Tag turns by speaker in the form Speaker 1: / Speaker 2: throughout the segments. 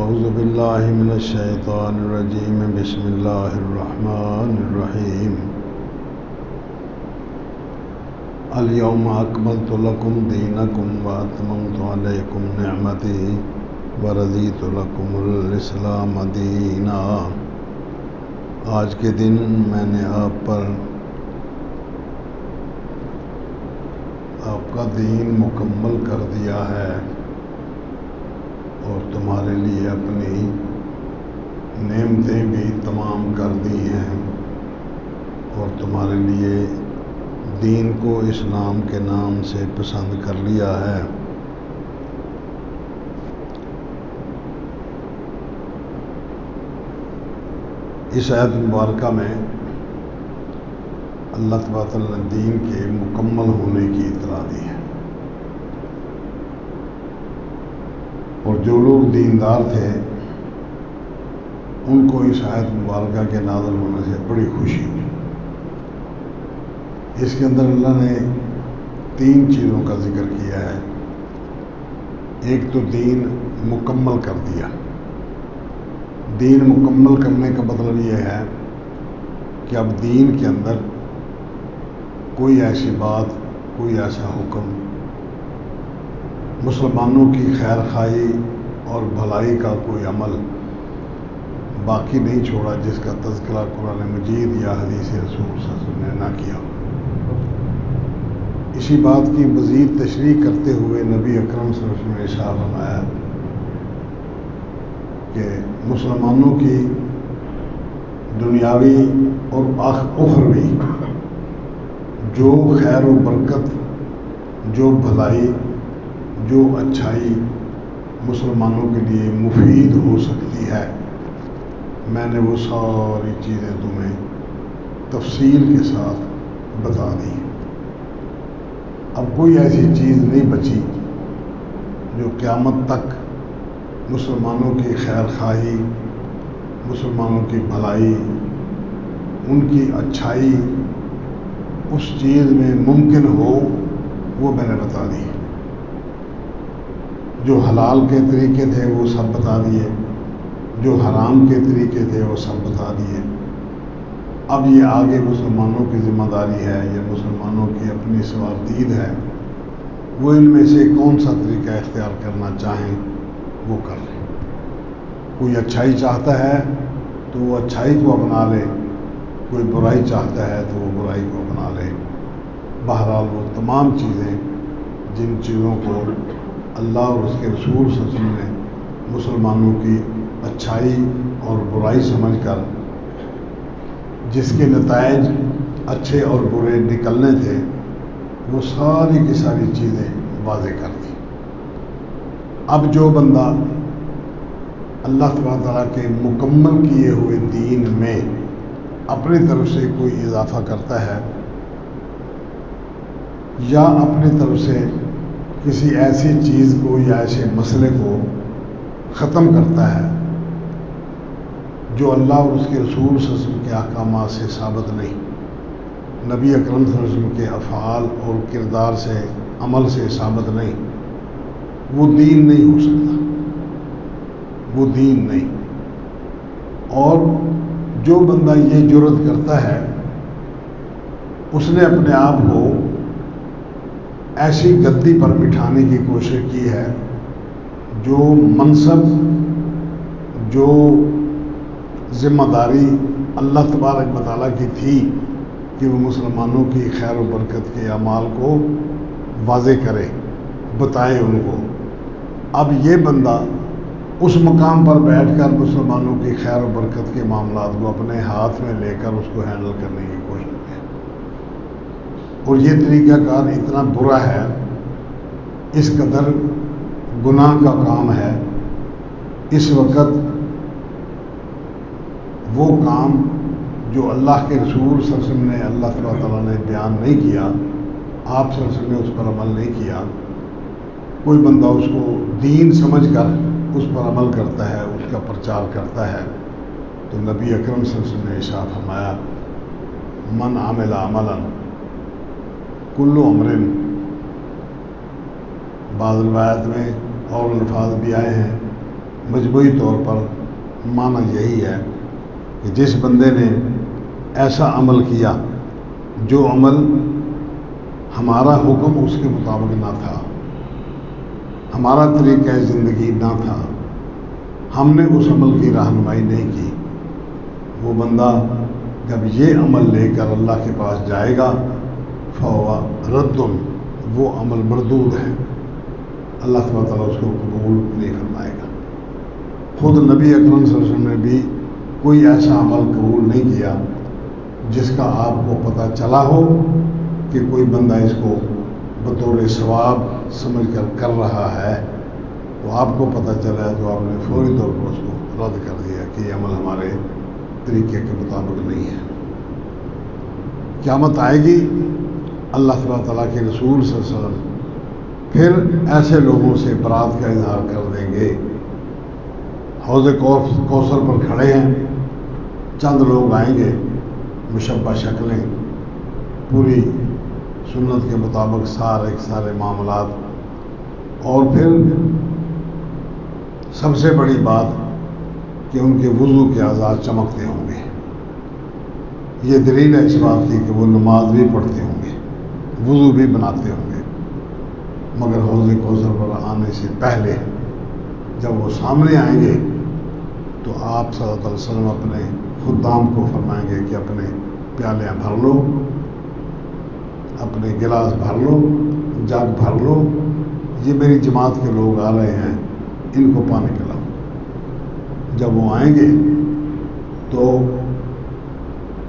Speaker 1: اعوذ باللہ من الشیطان الرجیم بسم اللہ الرحمن الرحیم الیوم اکملت لکم دینکم واتممت علیکم نعمتی ورضیت لکم الاسلام دینا۔ آج کے دن میں نے آپ کا دین مکمل کر دیا ہے اور تمہارے لیے اپنی نعمتیں بھی تمام کر دی ہیں اور تمہارے لیے دین کو اسلام کے نام سے پسند کر لیا ہے۔ اس آیت مبارکہ میں اللہ تبارک و تعالیٰ نے دین کے مکمل ہونے کی اطلاع دی ہے، اور جو لوگ دیندار تھے ان کو اس آیت مبارکہ کے نازل ہونے سے بڑی خوشی ہوئی۔ اس کے اندر اللہ نے 3 چیزوں کا ذکر کیا ہے۔ ایک تو دین مکمل کر دیا۔ دین مکمل کرنے کا مطلب یہ ہے کہ اب دین کے اندر کوئی ایسی بات، کوئی ایسا حکم، مسلمانوں کی خیر خواہی اور بھلائی کا کوئی عمل باقی نہیں چھوڑا جس کا تذکرہ قرآن مجید یا حدیث رسول صلی اللہ علیہ وسلم نے نہ کیا۔ اسی بات کی مزید تشریح کرتے ہوئے نبی اکرم صلی اللہ علیہ وسلم نے ارشاد فرمایا کہ مسلمانوں کی دنیاوی اور اخروی جو خیر و برکت، جو بھلائی، جو اچھائی مسلمانوں کے لیے مفید ہو سکتی ہے، میں نے وہ ساری چیزیں تمہیں تفصیل کے ساتھ بتا دی۔ اب کوئی ایسی چیز نہیں بچی جو قیامت تک مسلمانوں کی خیر خواہی، مسلمانوں کی بھلائی، ان کی اچھائی اس چیز میں ممکن ہو، وہ میں نے بتا دی۔ جو حلال کے طریقے تھے وہ سب بتا دیے، جو حرام کے طریقے تھے وہ سب بتا دیے۔ اب یہ آگے مسلمانوں کی ذمہ داری ہے یا مسلمانوں کی اپنی سوادید ہے، وہ ان میں سے کون سا طریقہ اختیار کرنا چاہیں وہ کر لیں۔ کوئی اچھائی چاہتا ہے تو وہ اچھائی کو اپنا لے، کوئی برائی چاہتا ہے تو وہ برائی کو اپنا لے۔ بہرحال وہ تمام چیزیں جن چیزوں کو اللہ اور اس کے رسول صلی اللہ علیہ وسلم نے مسلمانوں کی اچھائی اور برائی سمجھ کر جس کے نتائج اچھے اور برے نکلنے تھے، وہ ساری کی ساری چیزیں واضح کر دی۔ اب جو بندہ اللہ تبارک و تعالیٰ کے مکمل کیے ہوئے دین میں اپنی طرف سے کوئی اضافہ کرتا ہے یا اپنی طرف سے کسی ایسی چیز کو یا ایسے مسئلے کو ختم کرتا ہے جو اللہ اور اس کے رسول صلی اللہ علیہ وسلم کے احکامات سے ثابت نہیں، نبی اکرم صلی اللہ علیہ وسلم کے افعال اور کردار سے، عمل سے ثابت نہیں، وہ دین نہیں ہو سکتا، وہ دین نہیں۔ اور جو بندہ یہ جرأت کرتا ہے اس نے اپنے آپ کو ایسی گدی پر بٹھانے کی کوشش کی ہے جو منصب، جو ذمہ داری اللہ تبارک و تعالیٰ کی تھی کہ وہ مسلمانوں کی خیر و برکت کے اعمال کو واضح کرے، بتائے ان کو۔ اب یہ بندہ اس مقام پر بیٹھ کر مسلمانوں کی خیر و برکت کے معاملات کو اپنے ہاتھ میں لے کر اس کو ہینڈل کرنے کی کوشش کرے، اور یہ طریقہ کار اتنا برا ہے، اس قدر گناہ کا کام ہے۔ اس وقت وہ کام جو اللہ کے رسول صلی اللہ علیہ وسلم نے، اللہ تعالیٰ نے بیان نہیں کیا، آپ صلی اللہ علیہ وسلم نے اس پر عمل نہیں کیا، کوئی بندہ اس کو دین سمجھ کر اس پر عمل کرتا ہے، اس کا پرچار کرتا ہے، تو نبی اکرم صلی اللہ علیہ وسلم نے ارشاد فرمایا من عمل عملا کل امر، بعض روایت میں اور الفاظ بھی آئے ہیں مجموعی طور پر معنی یہی ہے کہ جس بندے نے ایسا عمل کیا جو عمل ہمارا حکم اس کے مطابق نہ تھا، ہمارا طریقہ زندگی نہ تھا، ہم نے اس عمل کی رہنمائی نہیں کی، وہ بندہ جب یہ عمل لے کر اللہ کے پاس جائے گا فہو رد، وہ عمل مردود ہے، اللہ تعالیٰ اس کو قبول نہیں فرمائے گا۔ خود نبی اکرم صلی اللہ علیہ وسلم نے بھی کوئی ایسا عمل قبول نہیں کیا جس کا آپ کو پتہ چلا ہو کہ کوئی بندہ اس کو بطور ثواب سمجھ کر کر رہا ہے، تو آپ کو پتہ چلا ہے تو آپ نے فوری طور پر اس کو رد کر دیا کہ یہ عمل ہمارے طریقے کے مطابق نہیں ہے۔ قیامت آئے گی، اللہ تعالیٰ کے رسول صلی اللہ علیہ وسلم پھر ایسے لوگوں سے برات کا اظہار کر دیں گے۔ حوض کوثر پر کھڑے ہیں، چند لوگ آئیں گے، مشبہ شکلیں، پوری سنت کے مطابق سارے معاملات، اور پھر سب سے بڑی بات کہ ان کے وضو کے اعضاء چمکتے ہوں گے۔ یہ دلیل ہے اس بات کی کہ وہ نماز بھی پڑھتے ہوں گے، وضو بھی بناتے ہوں گے، مگر حوض کوثر پر آنے سے پہلے جب وہ سامنے آئیں گے تو آپ صلی اللہ علیہ وسلم اپنے خدام کو فرمائیں گے کہ اپنے پیالے بھر لو، اپنے گلاس بھر لو، جگ بھر لو، یہ میری جماعت کے لوگ آ رہے ہیں، ان کو پانی پلاؤ۔ جب وہ آئیں گے تو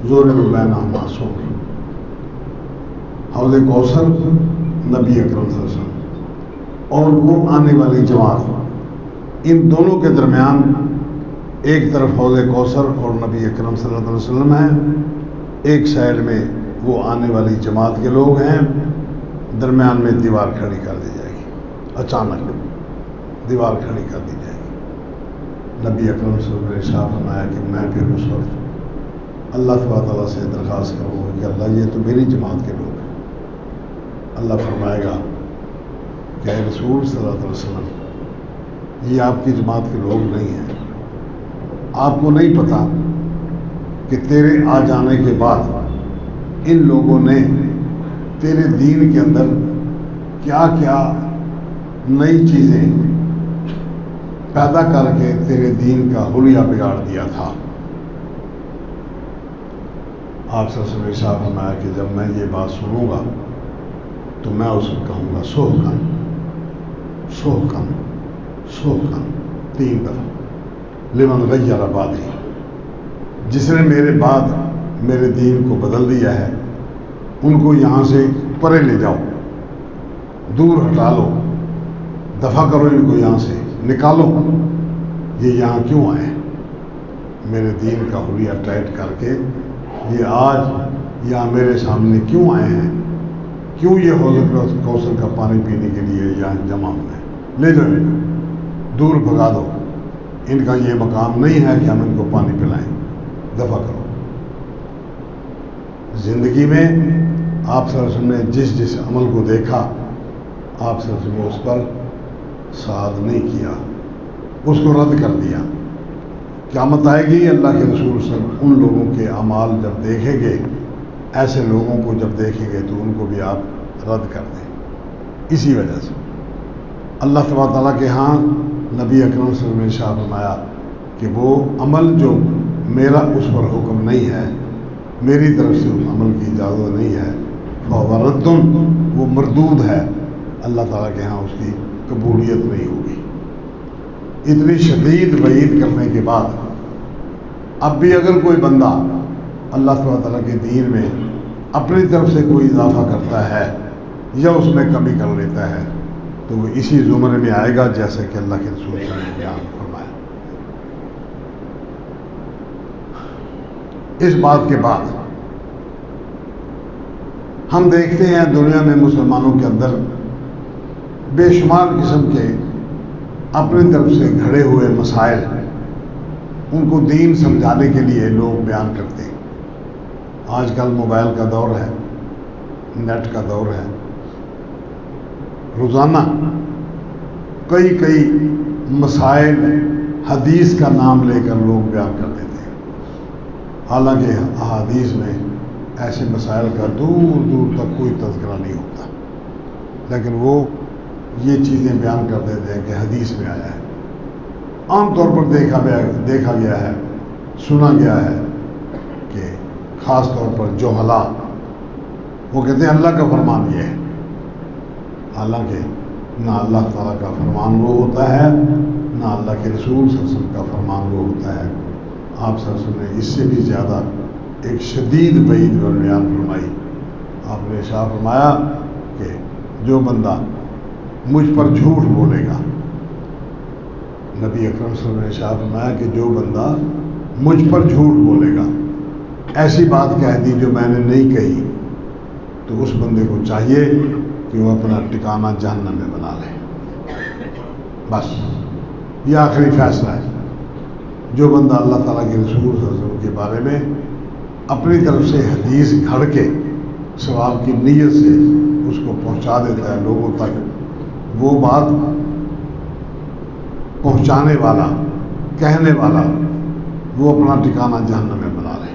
Speaker 1: زور بین معصوم، حوض کوثر نبی اکرم صلی اللہ علیہ وسلم اور وہ آنے والی جماعت، ان دونوں کے درمیان ایک طرف حوض کوثر اور نبی اکرم صلی اللہ علیہ وسلم ہیں، ایک سائڈ میں وہ آنے والی جماعت کے لوگ ہیں، درمیان میں دیوار کھڑی کر دی جائے گی، اچانک دیوار کھڑی کر دی جائے گی۔ نبی اکرم صلی اللہ علیہ وسلم نے ارشاد فرمایا کہ میں پھر اس وقت اللہ تعالیٰ سے درخواست کروں گا کہ اللہ یہ تو میری جماعت کے لوگ ہیں۔ اللہ فرمائے گا کہ اے رسول صلی اللہ علیہ وسلم، یہ آپ کی جماعت کے لوگ نہیں ہیں، آپ کو نہیں پتا کہ تیرے آ جانے کے بعد ان لوگوں نے تیرے دین کے اندر کیا کیا نئی چیزیں پیدا کر کے تیرے دین کا حلیہ بگاڑ دیا تھا۔ آپ سے سمجھ صاحب فرمایا کہ جب میں یہ بات سنوں گا تو میں اس کو کہوں گا سوحقن سوحقن سوحقن، 3 دفعہ، لمن غیر بعدی، جس نے میرے بعد میرے دین کو بدل دیا ہے ان کو یہاں سے پرے لے جاؤ، دور ہٹا لو، دفع کرو، ان کو یہاں سے نکالو، یہ یہاں کیوں آئے ہیں؟ میرے دین کا حلیہ ٹائٹ کر کے یہ آج یہاں میرے سامنے کیوں آئے ہیں؟ کیوں یہ حوض کوثر کا پانی پینے کے لیے یہاں جمع ہوئے ہیں؟ لے جاؤ، ان کو دور بھگا دو، ان کا یہ مقام نہیں ہے کہ ہم ان کو پانی پلائیں، دفع کرو۔ زندگی میں آپ صلی اللہ علیہ وسلم نے جس جس عمل کو دیکھا، آپ صلی اللہ علیہ وسلم نے اس پر صاد نہیں کیا، اس کو رد کر دیا۔ قیامت آئے گی، اللہ کے رسول صلی اللہ علیہ وسلم ان لوگوں کے اعمال جب دیکھیں گے، ایسے لوگوں کو جب دیکھیں گے تو ان کو بھی آپ رد کر دیں۔ اسی وجہ سے اللہ تعالیٰ کے ہاں نبی اکرم صلی اللہ علیہ وسلم نے ارشاد فرمایا کہ وہ عمل جو میرا اس پر حکم نہیں ہے، میری طرف سے اس عمل کی اجازت نہیں ہے، فَهُوَ رَدٌّ، وہ مردود ہے، اللہ تعالیٰ کے ہاں اس کی قبولیت نہیں ہوگی۔ اتنی شدید وعید کرنے کے بعد اب بھی اگر کوئی بندہ اللہ تعالیٰ کے دین میں اپنی طرف سے کوئی اضافہ کرتا ہے یا اس میں کمی کر لیتا ہے تو وہ اسی زمرے میں آئے گا جیسے کہ اللہ کے رسول نے بیان فرمایا۔ اس بات کے بعد ہم دیکھتے ہیں دنیا میں مسلمانوں کے اندر بے شمار قسم کے اپنی طرف سے گھڑے ہوئے مسائل، ان کو دین سمجھانے کے لیے لوگ بیان کرتے ہیں۔ آج کل موبائل کا دور ہے، نیٹ کا دور ہے، روزانہ کئی مسائل حدیث کا نام لے کر لوگ بیان کر دیتے ہیں، حالانکہ احادیث میں ایسے مسائل کا دور دور تک کوئی تذکرہ نہیں ہوتا، لیکن وہ یہ چیزیں بیان کر دیتے ہیں کہ حدیث میں آیا ہے۔ عام طور پر دیکھا گیا ہے، سنا گیا ہے کہ خاص طور پر جوہلا وہ کہتے ہیں اللہ کا فرمان یہ ہے، حالانکہ نہ اللہ تعالیٰ کا فرمان وہ ہوتا ہے، نہ اللہ کے رسول صلی اللہ علیہ وسلم کا فرمان وہ ہوتا ہے۔ آپ صلی اللہ علیہ وسلم نے اس سے بھی زیادہ ایک شدید وعید اور بیان فرمائی۔ آپ نے ارشاد فرمایا کہ جو بندہ مجھ پر جھوٹ بولے گا، نبی اکرم صلی اللہ علیہ وسلم نے ارشاد فرمایا کہ جو بندہ مجھ پر جھوٹ بولے گا، ایسی بات کہہ دی جو میں نے نہیں کہی، تو اس بندے کو چاہیے کہ وہ اپنا ٹھکانہ جہنم میں بنا لے۔ بس یہ آخری فیصلہ ہے۔ جو بندہ اللہ تعالیٰ کے رسول صلی اللہ علیہ وسلم کے بارے میں اپنی طرف سے حدیث گھڑ کے ثواب کی نیت سے اس کو پہنچا دیتا ہے لوگوں تک، وہ بات پہنچانے والا، کہنے والا، وہ اپنا ٹھکانہ جہنم میں بنا لے۔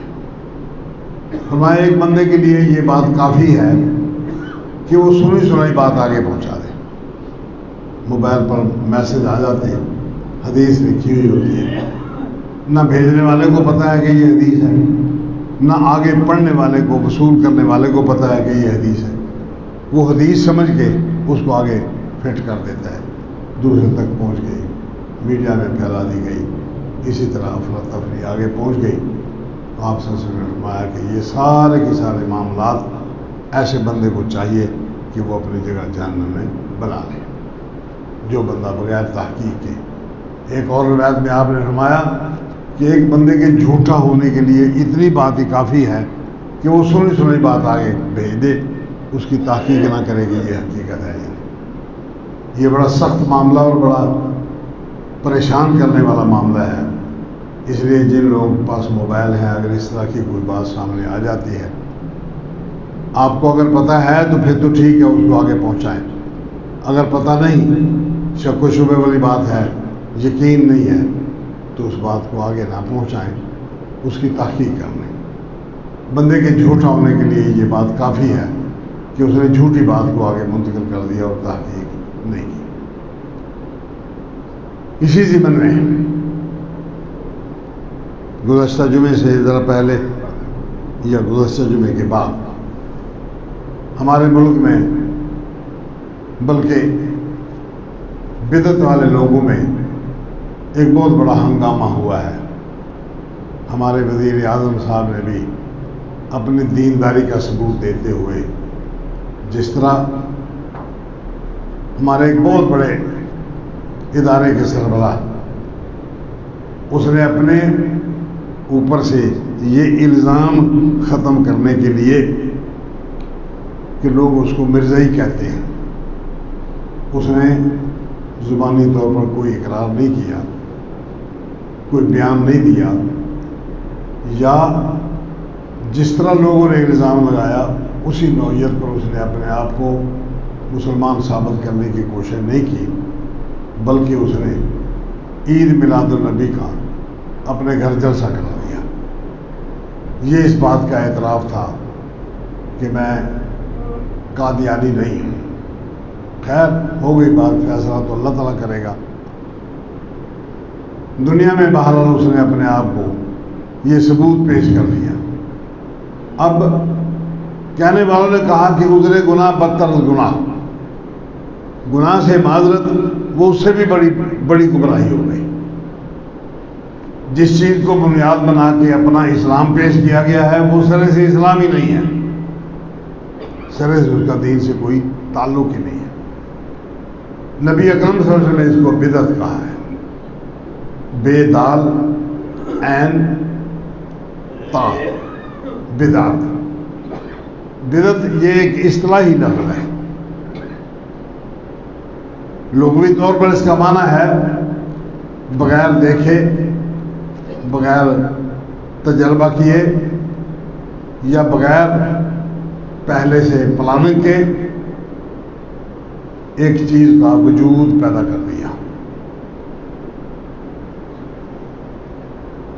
Speaker 1: فرمایا ایک بندے کے لیے یہ بات کافی ہے کہ وہ سنی سنائی بات آگے پہنچا دے۔ موبائل پر میسج آ جاتے ہیں، حدیث لکھی ہوئی ہوتی ہے، نہ بھیجنے والے کو پتہ ہے کہ یہ حدیث ہے، نہ آگے پڑھنے والے کو، وصول کرنے والے کو پتہ ہے کہ یہ حدیث ہے۔ وہ حدیث سمجھ کے اس کو آگے فٹ کر دیتا ہے، دوسرے تک پہنچ گئی، میڈیا میں پھیلا دی گئی، اسی طرح افراتفری آگے پہنچ گئی۔ آپ صلی اللہ علیہ وسلم نے فرمایا کہ یہ سارے کے سارے معاملات ایسے بندے کو چاہیے کہ وہ اپنی جگہ جہنم میں بنا لے، جو بندہ بغیر تحقیق کے۔ ایک اور روایت میں آپ نے فرمایا کہ ایک بندے کے جھوٹا ہونے کے لیے اتنی بات ہی کافی ہے کہ وہ سنی سنی بات آگے بھیج دے، اس کی تحقیق نہ کرے کہ یہ حقیقت ہے۔ یہ بڑا سخت معاملہ اور بڑا پریشان کرنے والا معاملہ ہے۔ اس لیے جن لوگوں کے پاس موبائل ہیں، اگر اس طرح کی کوئی بات سامنے آ جاتی ہے، آپ کو اگر پتہ ہے تو پھر تو ٹھیک ہے، اس کو آگے پہنچائیں۔ اگر پتہ نہیں، شک و شبے والی بات ہے، یقین نہیں ہے، تو اس بات کو آگے نہ پہنچائیں، اس کی تحقیق کر لیں۔ بندے کے جھوٹا ہونے کے لیے یہ بات کافی ہے کہ اس نے جھوٹی بات کو آگے منتقل کر دیا اور تحقیق نہیں کی۔ اسی ضمن میں گزشتہ جمعے سے ذرا پہلے یا گزشتہ جمعے کے بعد ہمارے ملک میں، بلکہ بدعت والے لوگوں میں ایک بہت بڑا ہنگامہ ہوا ہے۔ ہمارے وزیر اعظم صاحب نے بھی اپنی دینداری کا ثبوت دیتے ہوئے، جس طرح ہمارے ایک بہت بڑے ادارے کے سربراہ، اس نے اپنے اوپر سے یہ الزام ختم کرنے کے لیے کہ لوگ اس کو مرزائی کہتے ہیں، اس نے زبانی طور پر کوئی اقرار نہیں کیا، کوئی بیان نہیں دیا، یا جس طرح لوگوں نے الزام لگایا اسی نوعیت پر اس نے اپنے آپ کو مسلمان ثابت کرنے کی کوشش نہیں کی، بلکہ اس نے عید میلاد النبی کا اپنے گھر جلسہ کرا دیا۔ یہ اس بات کا اعتراف تھا کہ میں قادیانی نہیں ہوں۔ خیر، ہو گئی بات، فیصلہ تو اللہ تعالیٰ کرے گا۔ دنیا میں بہرحال اس نے اپنے آپ کو یہ ثبوت پیش کر دیا۔ اب کہنے والوں نے کہا کہ عذر گناہ بدتر گناہ، گناہ سے معذرت وہ اس سے بھی بڑی گمراہی ہو گئی۔ جس چیز کو بنیاد بنا کے اپنا اسلام پیش کیا گیا ہے، وہ سرے سے اسلام ہی نہیں ہے، سرے سے اس کا دین سے کوئی تعلق ہی نہیں ہے۔ نبی اکرم صلی اللہ علیہ وسلم نے اس کو بدعت کہا ہے، بے دال عین تا، بدعت۔ بدعت یہ ایک اصطلاحی لفظ ہے، لغوی طور پر اس کا معنی ہے بغیر دیکھے، بغیر تجربہ کیے، یا بغیر پہلے سے پلاننگ کے ایک چیز کا وجود پیدا کر دیا۔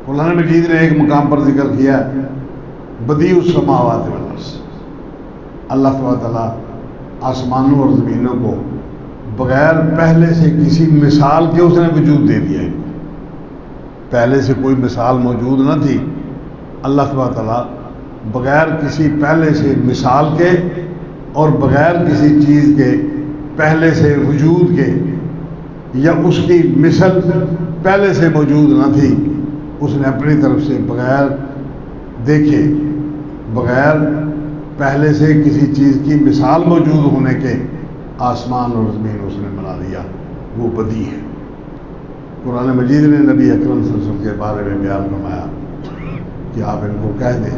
Speaker 1: قرآن مجید نے ایک مقام پر ذکر کیا بدیع السماوات والارض، اللہ تبارک تعالیٰ آسمانوں اور زمینوں کو بغیر پہلے سے کسی مثال کے اس نے وجود دے دیا ہے. پہلے سے کوئی مثال موجود نہ تھی، اللہ تبارک تعالیٰ بغیر کسی پہلے سے مثال کے اور بغیر کسی چیز کے پہلے سے وجود کے یا اس کی مثل پہلے سے موجود نہ تھی، اس نے اپنی طرف سے بغیر دیکھے، بغیر پہلے سے کسی چیز کی مثال موجود ہونے کے آسمان اور زمین اس نے بنا دیا. وہ بدیع ہے. قرآن مجید نے نبی اکرم صلی اللہ علیہ وسلم کے بارے میں بیان فرمایا کہ آپ ان کو کہہ دیں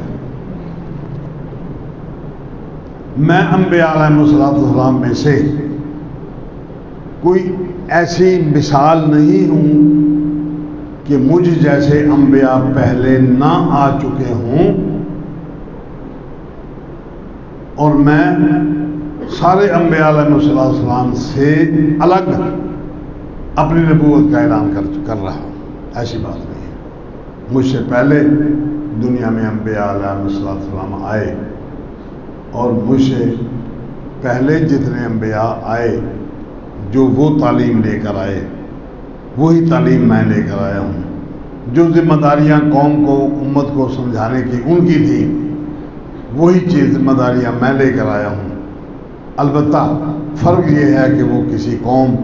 Speaker 1: میں انبیاء علیہ السلام میں سے کوئی ایسی مثال نہیں ہوں کہ مجھ جیسے انبیاء پہلے نہ آ چکے ہوں، اور میں سارے انبیاء علیہ السلام سے الگ اپنی نبوت کا اعلان کر رہا ہوں. ایسی بات نہیں ہے. مجھ سے پہلے دنیا میں انبیاء علیہ السلام آئے، اور مجھ سے پہلے جتنے انبیاء آئے جو وہ تعلیم لے کر آئے وہی تعلیم میں لے کر آیا ہوں. جو ذمہ داریاں قوم کو امت کو سمجھانے کی ان کی تھی وہی چیز ذمہ داریاں میں لے کر آیا ہوں. البتہ فرق یہ ہے کہ وہ کسی قوم،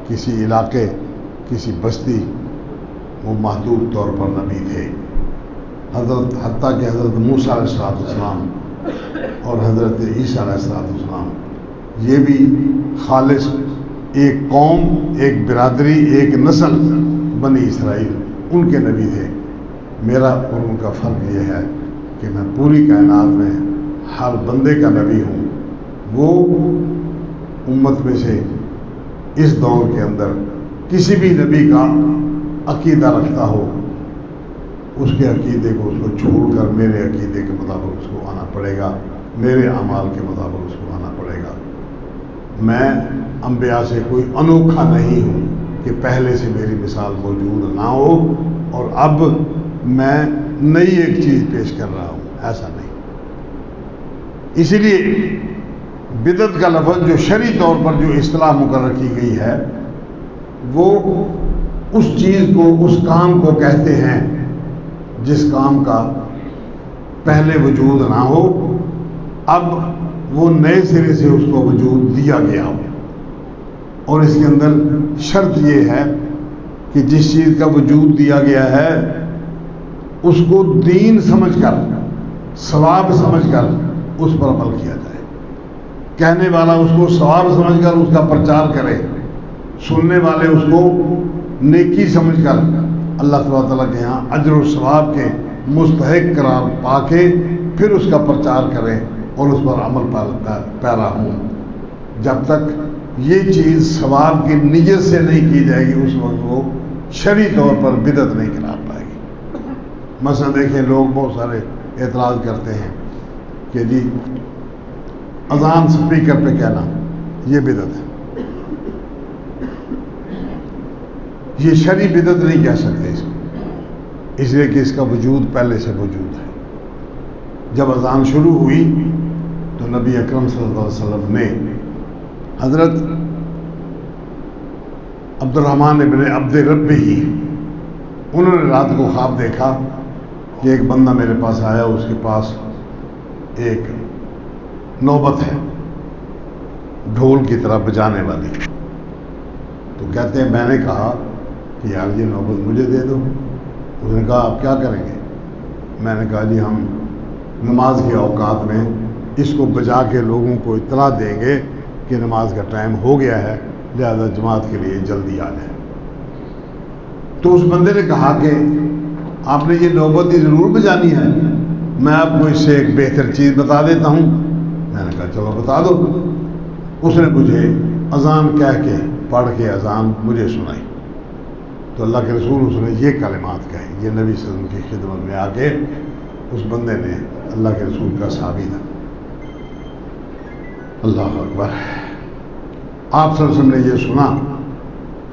Speaker 1: کسی علاقے، کسی بستی وہ محدود طور پر نبی تھے. حتیٰ کہ حضرت موسیٰ علیہ السلام اور حضرت عیسیٰ علیہ السلام یہ بھی خالص ایک قوم، ایک برادری، ایک نسل بنی اسرائیل ان کے نبی تھے. میرا اور ان کا فرق یہ ہے کہ میں پوری کائنات میں ہر بندے کا نبی ہوں. وہ امت میں سے اس دور کے اندر کسی بھی نبی کا عقیدہ رکھتا ہو، اس کے عقیدے کو اس کو چھوڑ کر میرے عقیدے کے مطابق اس کو آنا پڑے گا، میرے اعمال کے مطابق اس کو آنا پڑے گا. میں انبیاء سے کوئی انوکھا نہیں ہوں کہ پہلے سے میری مثال موجود نہ ہو اور اب میں نئی ایک چیز پیش کر رہا ہوں. ایسا نہیں. اسی لیے بدعت کا لفظ جو شرعی طور پر جو اصطلاح مقرر کی گئی ہے وہ اس چیز کو، اس کام کو کہتے ہیں جس کام کا پہلے وجود نہ ہو، اب وہ نئے سرے سے اس کو وجود دیا گیا ہو. اور اس کے اندر شرط یہ ہے کہ جس چیز کا وجود دیا گیا ہے اس کو دین سمجھ کر، ثواب سمجھ کر اس پر عمل کیا جائے. کہنے والا اس کو ثواب سمجھ کر اس کا پرچار کرے، سننے والے اس کو نیکی سمجھ کر اللہ تبارک تعالیٰ کے یہاں اجر و ثواب کے مستحق قرار پا کے پھر اس کا پرچار کریں اور اس پر عمل پیرا ہوں. جب تک یہ چیز ثواب کی نیت سے نہیں کی جائے گی اس وقت وہ شرعی طور پر بدعت نہیں قرار پائے گی. مثلا دیکھیں لوگ بہت سارے اعتراض کرتے ہیں کہ جی اذان سپیکر پہ کہنا یہ بدعت ہے. یہ شرعی بدعت نہیں کہہ سکتے اس کو، اس لیے کہ اس کا وجود پہلے سے موجود ہے. جب اذان شروع ہوئی تو نبی اکرم صلی اللہ علیہ وسلم نے حضرت عبد الرحمن ابن عبد ربی، انہوں نے رات کو خواب دیکھا کہ ایک بندہ میرے پاس آیا، اس کے پاس ایک نوبت ہے ڈھول کی طرح بجانے والی. تو کہتے ہیں میں نے کہا کہ یار یہ نوبت مجھے دے دو. اس نے کہا آپ کیا کریں گے؟ میں نے کہا جی ہم نماز کے اوقات میں اس کو بجا کے لوگوں کو اطلاع دیں گے کہ نماز کا ٹائم ہو گیا ہے، لہذا جماعت کے لیے جلدی آ جائیں. تو اس بندے نے کہا کہ آپ نے یہ نوبت ہی ضرور بجانی ہے، میں آپ کو اس سے ایک بہتر چیز بتا دیتا ہوں. میں نے کہا چلو بتا دو. اس نے مجھے اذان کہہ کے پڑھ کے اذان مجھے سنائی. تو اللہ کے رسول اس نے یہ کلمات کہے. یہ نبی صلی اللہ علیہ وسلم کی خدمت میں آ کے اس بندے نے اللہ کے رسول کا صحابی تھا. اللہ اکبر. آپ صلی اللہ علیہ وسلم نے یہ سنا،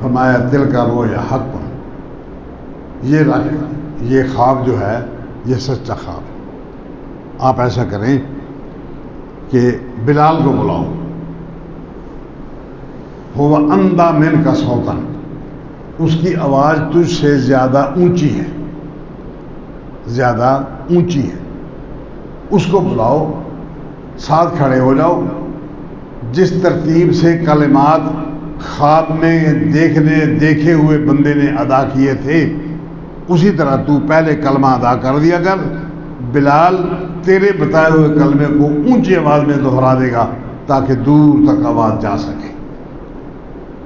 Speaker 1: فرمایا دل کا رویا حق پر، یہ رکھ، یہ خواب جو ہے یہ سچا خواب ہے. آپ ایسا کریں کہ بلال کو بلاؤ، ہوا اندھا من کا صوتاً، اس کی آواز تجھ سے زیادہ اونچی ہے، زیادہ اونچی ہے. اس کو بلاؤ، ساتھ کھڑے ہو جاؤ. جس ترتیب سے کلمات خواب میں دیکھے ہوئے بندے نے ادا کیے تھے، اسی طرح تو پہلے کلمہ ادا کر دیا کر. بلال تیرے بتائے ہوئے کلمے کو اونچی آواز میں دہرا دے گا تاکہ دور تک آواز جا سکے.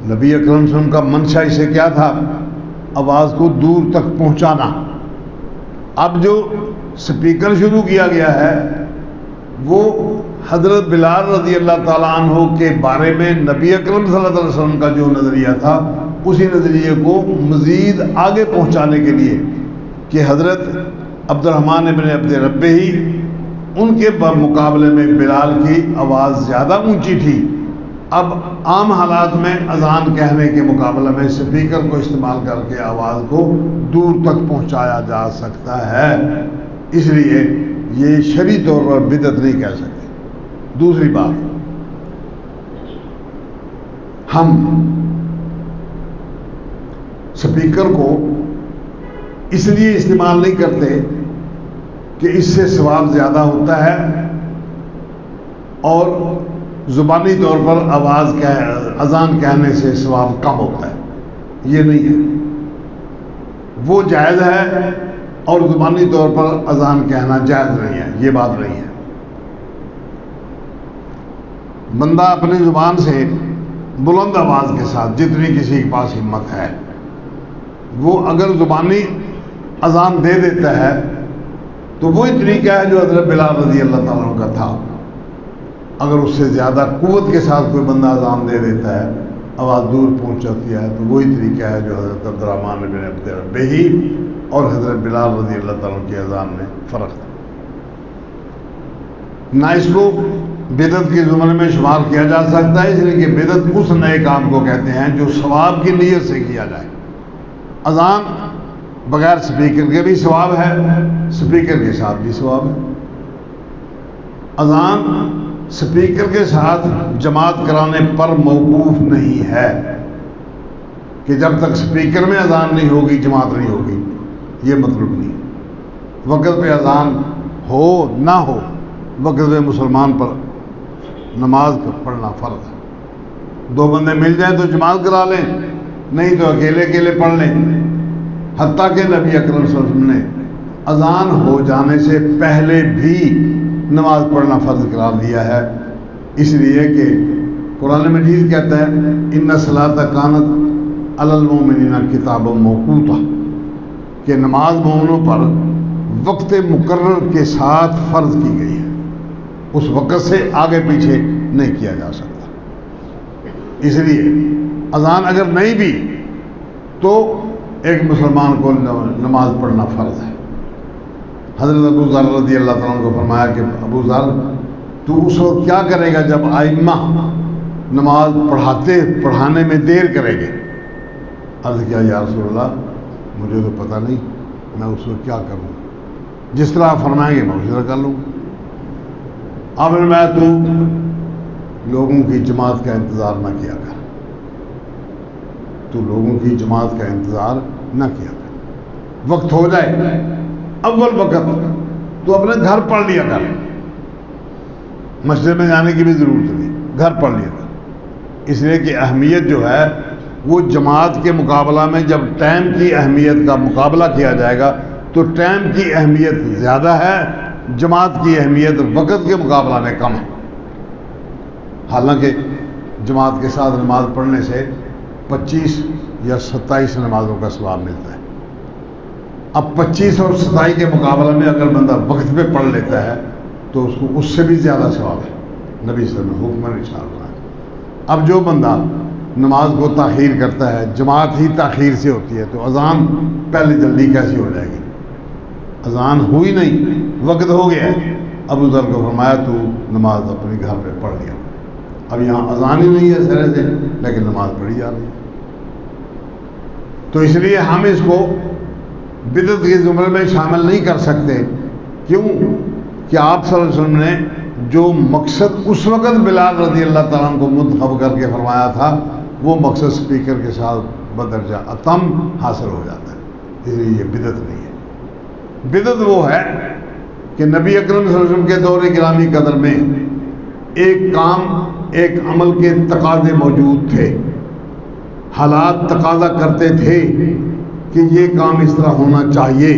Speaker 1: نبی اکرم صلی اللہ علیہ وسلم کا منشا اسے کیا تھا؟ آواز کو دور تک پہنچانا. اب جو سپیکر شروع کیا گیا ہے وہ حضرت بلال رضی اللہ تعالیٰ عنہ کے بارے میں نبی اکرم صلی اللہ علیہ وسلم کا جو نظریہ تھا، اسی نظریے کو مزید آگے پہنچانے کے لیے کہ حضرت عبد الرحمن ابن عبد ربہ ہی ان کے مقابلے میں بلال کی آواز زیادہ اونچی تھی. اب عام حالات میں اذان کہنے کے مقابلے میں سپیکر کو استعمال کر کے آواز کو دور تک پہنچایا جا سکتا ہے، اس لیے یہ شرعی طور پر بدعت نہیں کہہ سکتے. دوسری بات، ہم سپیکر کو اس لیے استعمال نہیں کرتے کہ اس سے ثواب زیادہ ہوتا ہے اور زبانی طور پر اذان کہنے سے ثواب کم ہوتا ہے. یہ نہیں ہے، وہ جائز ہے اور زبانی طور پر اذان کہنا جائز نہیں ہے، یہ بات نہیں ہے. بندہ اپنی زبان سے بلند آواز کے ساتھ، جتنی کسی کے پاس ہمت ہے، وہ اگر زبانی اذان دے دیتا ہے تو وہی طریقہ ہے جو حضرت بلال رضی اللہ تعالیٰ عنہ کا تھا. اگر اس سے زیادہ قوت کے ساتھ کوئی بندہ اذان دے دیتا ہے، آواز دور پہنچ جاتی ہے، تو وہی طریقہ ہے جو حضرت عبد الرحمن بن عبد ربہ ہی اور حضرت بلال رضی اللہ تعالیٰ عنہ کی اذان میں فرق تھا. نہ اس کو بدعت کے زمرے میں شمار کیا جا سکتا ہے، اس لیے کہ بدعت اس نئے کام کو کہتے ہیں جو ثواب کی نیت سے کیا جائے. اذان بغیر سپیکر کے بھی ثواب ہے، سپیکر کے ساتھ بھی ثواب ہے. اذان سپیکر کے ساتھ جماعت کرانے پر موقوف نہیں ہے کہ جب تک سپیکر میں اذان نہیں ہوگی جماعت نہیں ہوگی، یہ مطلب نہیں. وقت پہ اذان ہو نہ ہو، وقت پہ مسلمان پر نماز پڑھنا فرض ہے. دو بندے مل جائیں تو جماعت کرا لیں، نہیں تو اکیلے پڑھ لیں. حتیٰ کہ نبی اکرم صلی اللہ علیہ وسلم نے اذان ہو جانے سے پہلے بھی نماز پڑھنا فرض قرار دیا ہے، اس لیے کہ قرآن مجید کہتا ہے ان الصلاۃ کانت علی المؤمنین کتابا موقوتا، کہ نماز مومنوں پر وقت مقرر کے ساتھ فرض کی گئی ہے، اس وقت سے آگے پیچھے نہیں کیا جا سکتا. اس لیے اذان اگر نہیں بھی تو ایک مسلمان کو نماز پڑھنا فرض ہے. حضرت ابو ذر رضی اللہ تعالیٰ عنہ کو فرمایا کہ ابو ذر تو اس وقت کیا کرے گا جب ائمہ نماز پڑھانے میں دیر کرے گے؟ عرض کیا یا رسول اللہ مجھے تو پتہ نہیں، میں اس وقت کیا کروں، جس طرح آپ فرمائیں گے میں اسی طرح کر لوں. اب میں تو لوگوں کی جماعت کا انتظار نہ کیا کر، تو لوگوں کی جماعت کا انتظار نہ کیا کر. وقت ہو جائے اول وقت تو اپنے گھر پڑھ لیا کر، مسجد میں جانے کی بھی ضرورت نہیں، گھر پڑھ لیا کر. اس لیے کہ اہمیت جو ہے وہ جماعت کے مقابلہ میں جب ٹائم کی اہمیت کا مقابلہ کیا جائے گا تو ٹائم کی اہمیت زیادہ ہے، جماعت کی اہمیت وقت کے مقابلہ میں کم ہے. حالانکہ جماعت کے ساتھ نماز پڑھنے سے 25 یا 27 نمازوں کا ثواب ملتا ہے. اب 25 اور 27 کے مقابلے میں اگر بندہ وقت پہ پڑھ لیتا ہے تو اس کو اس سے بھی زیادہ ثواب ہے. نبی صلی اللہ علیہ وسلم حکم ارشاد فرمایا. اب جو بندہ نماز کو تاخیر کرتا ہے، جماعت ہی تاخیر سے ہوتی ہے، تو اذان پہلے جلدی کیسی ہو جائے گی؟ اذان ہوئی نہیں، وقت ہو گیا ہے. ابو ذر کو فرمایا تو نماز اپنے گھر پہ پڑھ لیا. اب یہاں اذان ہی نہیں ہے سرے سے، لیکن نماز پڑھی جا رہی ہے. تو اس لیے ہم اس کو بدعت کے زمرے میں شامل نہیں کر سکتے. کیوں کہ آپ صلی اللہ علیہ وسلم نے جو مقصد اس وقت بلال رضی اللہ تعالیٰ عنہ کو منتخب کر کے فرمایا تھا وہ مقصد سپیکر کے ساتھ بدرجہ اتم حاصل ہو جاتا ہے. اس لیے یہ بدعت نہیں ہے. بدعت وہ ہے کہ نبی اکرم صلی اللہ علیہ وسلم کے دور گرامی قدر میں ایک کام ایک عمل کے تقاضے موجود تھے، حالات تقاضا کرتے تھے کہ یہ کام اس طرح ہونا چاہیے،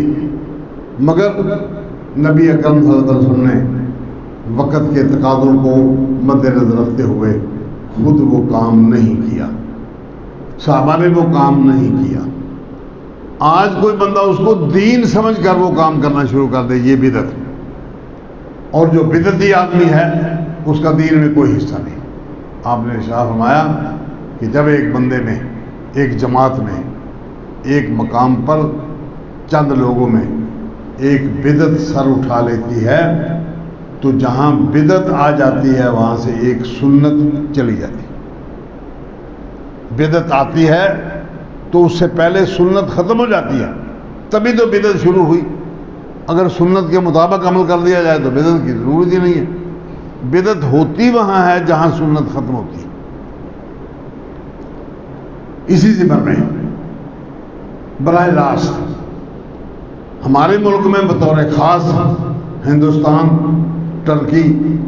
Speaker 1: مگر نبی اکرم صلی اللہ علیہ وسلم نے وقت کے تقاضوں کو مد نظر رکھتے ہوئے خود وہ کام نہیں کیا، صحابہ نے وہ کام نہیں کیا. آج کوئی بندہ اس کو دین سمجھ کر وہ کام کرنا شروع کر دے، یہ بدعت. اور جو بدعتی آدمی ہے اس کا دین میں کوئی حصہ نہیں. آپ نے ارشاد فرمایا کہ جب ایک بندے میں، ایک جماعت میں، ایک مقام پر چند لوگوں میں ایک بدعت سر اٹھا لیتی ہے تو جہاں بدعت آ جاتی ہے وہاں سے ایک سنت چلی جاتی ہے. بدعت آتی ہے تو اس سے پہلے سنت ختم ہو جاتی ہے، تبھی تو بدعت شروع ہوئی. اگر سنت کے مطابق عمل کر دیا جائے تو بدعت کی ضرورت ہی نہیں ہے. بدعت ہوتی وہاں ہے جہاں سنت ختم ہوتی ہے. اسی ضمن میں براہ راست ہمارے ملک میں بطور خاص ہندوستان، ترکی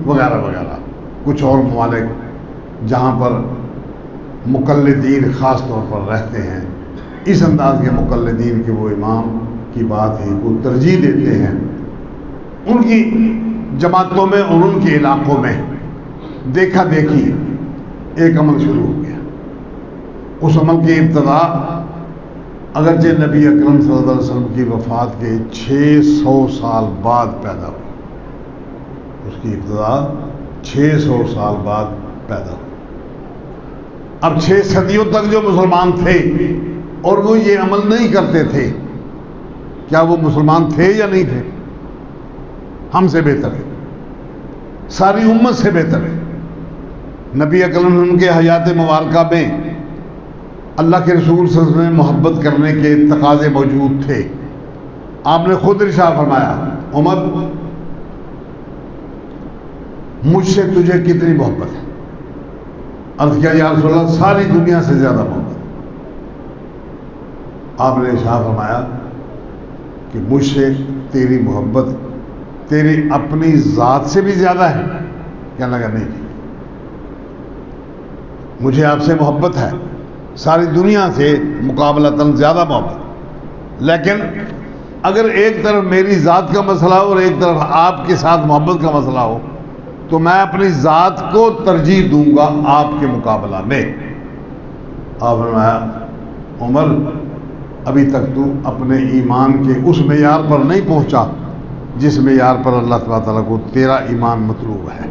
Speaker 1: وغیرہ وغیرہ کچھ اور ممالک جہاں پر مقلدین خاص طور پر رہتے ہیں، اس انداز کے مقلدین کے وہ امام کی بات ہی کو ترجیح دیتے ہیں. ان کی جماعتوں میں اور ان کے علاقوں میں دیکھا دیکھی ایک عمل شروع ہو گیا. اس عمل کی ابتدا اگرچہ نبی اکرم صلی اللہ علیہ وسلم کی وفات کے 600 سال بعد پیدا ہوئی. اس کی ابتدا 600 سال بعد پیدا ہوئی. اب 6 صدیوں تک جو مسلمان تھے اور وہ یہ عمل نہیں کرتے تھے، کیا وہ مسلمان تھے یا نہیں تھے؟ ہم سے بہتر ہے، ساری امت سے بہتر ہے. نبی اکرم ان کے حیات مبارکہ میں اللہ کے رسول صلی اللہ علیہ وسلم محبت کرنے کے تقاضے موجود تھے. آپ نے خود ارشاد فرمایا، عمر مجھ سے تجھے کتنی محبت ہے؟ عرض کیا یا رسول اللہ ساری دنیا سے زیادہ محبت. آپ نے ارشاد فرمایا کہ مجھ سے تیری محبت تیری اپنی ذات سے بھی زیادہ ہے. کہنے لگا نہیں جی، مجھے آپ سے محبت ہے، ساری دنیا سے مقابلتاً زیادہ محبت. لیکن اگر ایک طرف میری ذات کا مسئلہ ہو اور ایک طرف آپ کے ساتھ محبت کا مسئلہ ہو تو میں اپنی ذات کو ترجیح دوں گا آپ کے مقابلہ میں. آپ نے فرمایا عمر ابھی تک تو اپنے ایمان کے اس معیار پر نہیں پہنچا جس معیار پر اللہ تعالیٰ کو تیرا ایمان مطلوب ہے.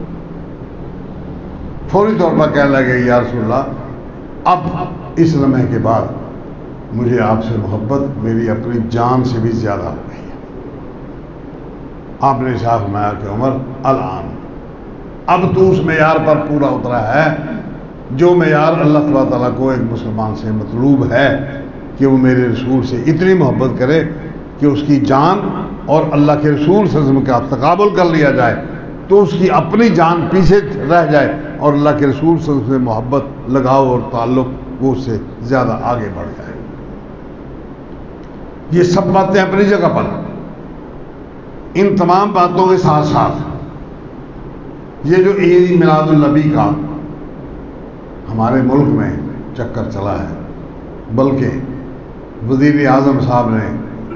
Speaker 1: فوری طور پر کہنے لگے یا رسول اللہ اب اس لمحے کے بعد مجھے آپ سے محبت میری اپنی جان سے بھی زیادہ ہو گئی ہے. آپ نے ارشاد فرمایا کہ عمر الآن اب تو اس معیار پر پورا اترا ہے جو معیار اللہ تعالیٰ کو ایک مسلمان سے مطلوب ہے کہ وہ میرے رسول سے اتنی محبت کرے کہ اس کی جان اور اللہ کے رسول صلی اللہ علیہ وسلم کا تقابل کر لیا جائے تو اس کی اپنی جان پیچھے رہ جائے اور اللہ کے رسول صلی اللہ علیہ وسلم سے محبت لگاؤ اور تعلق وہ اس سے زیادہ آگے بڑھ جائے. یہ سب باتیں اپنی جگہ پر. ان تمام باتوں کے ساتھ ساتھ یہ جو عید میلاد النبی کا ہمارے ملک میں چکر چلا ہے، بلکہ وزیر اعظم صاحب نے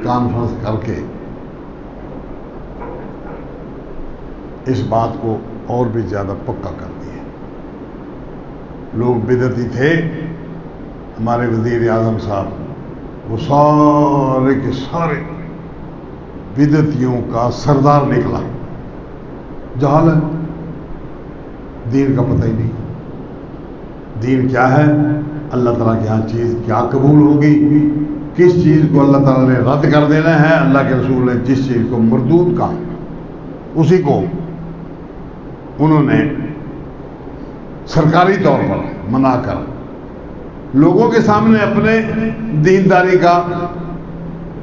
Speaker 1: کانفرنس کر کے اس بات کو اور بھی زیادہ پکا کر دیا. لوگ بدعتی تھے، ہمارے وزیر اعظم صاحب وہ سارے کے سارے بدعتیوں کا سردار نکلا. جہالت، دین کا پتہ ہی نہیں. دین کیا ہے، اللہ تعالیٰ کے یہاں چیز کیا قبول ہوگی، کس چیز کو اللہ تعالیٰ نے رد کر دینا ہے، اللہ کے رسول نے جس چیز کو مردود کہا اسی کو انہوں نے سرکاری طور پر منا کر لوگوں کے سامنے اپنے دینداری کا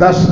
Speaker 1: 10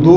Speaker 1: 2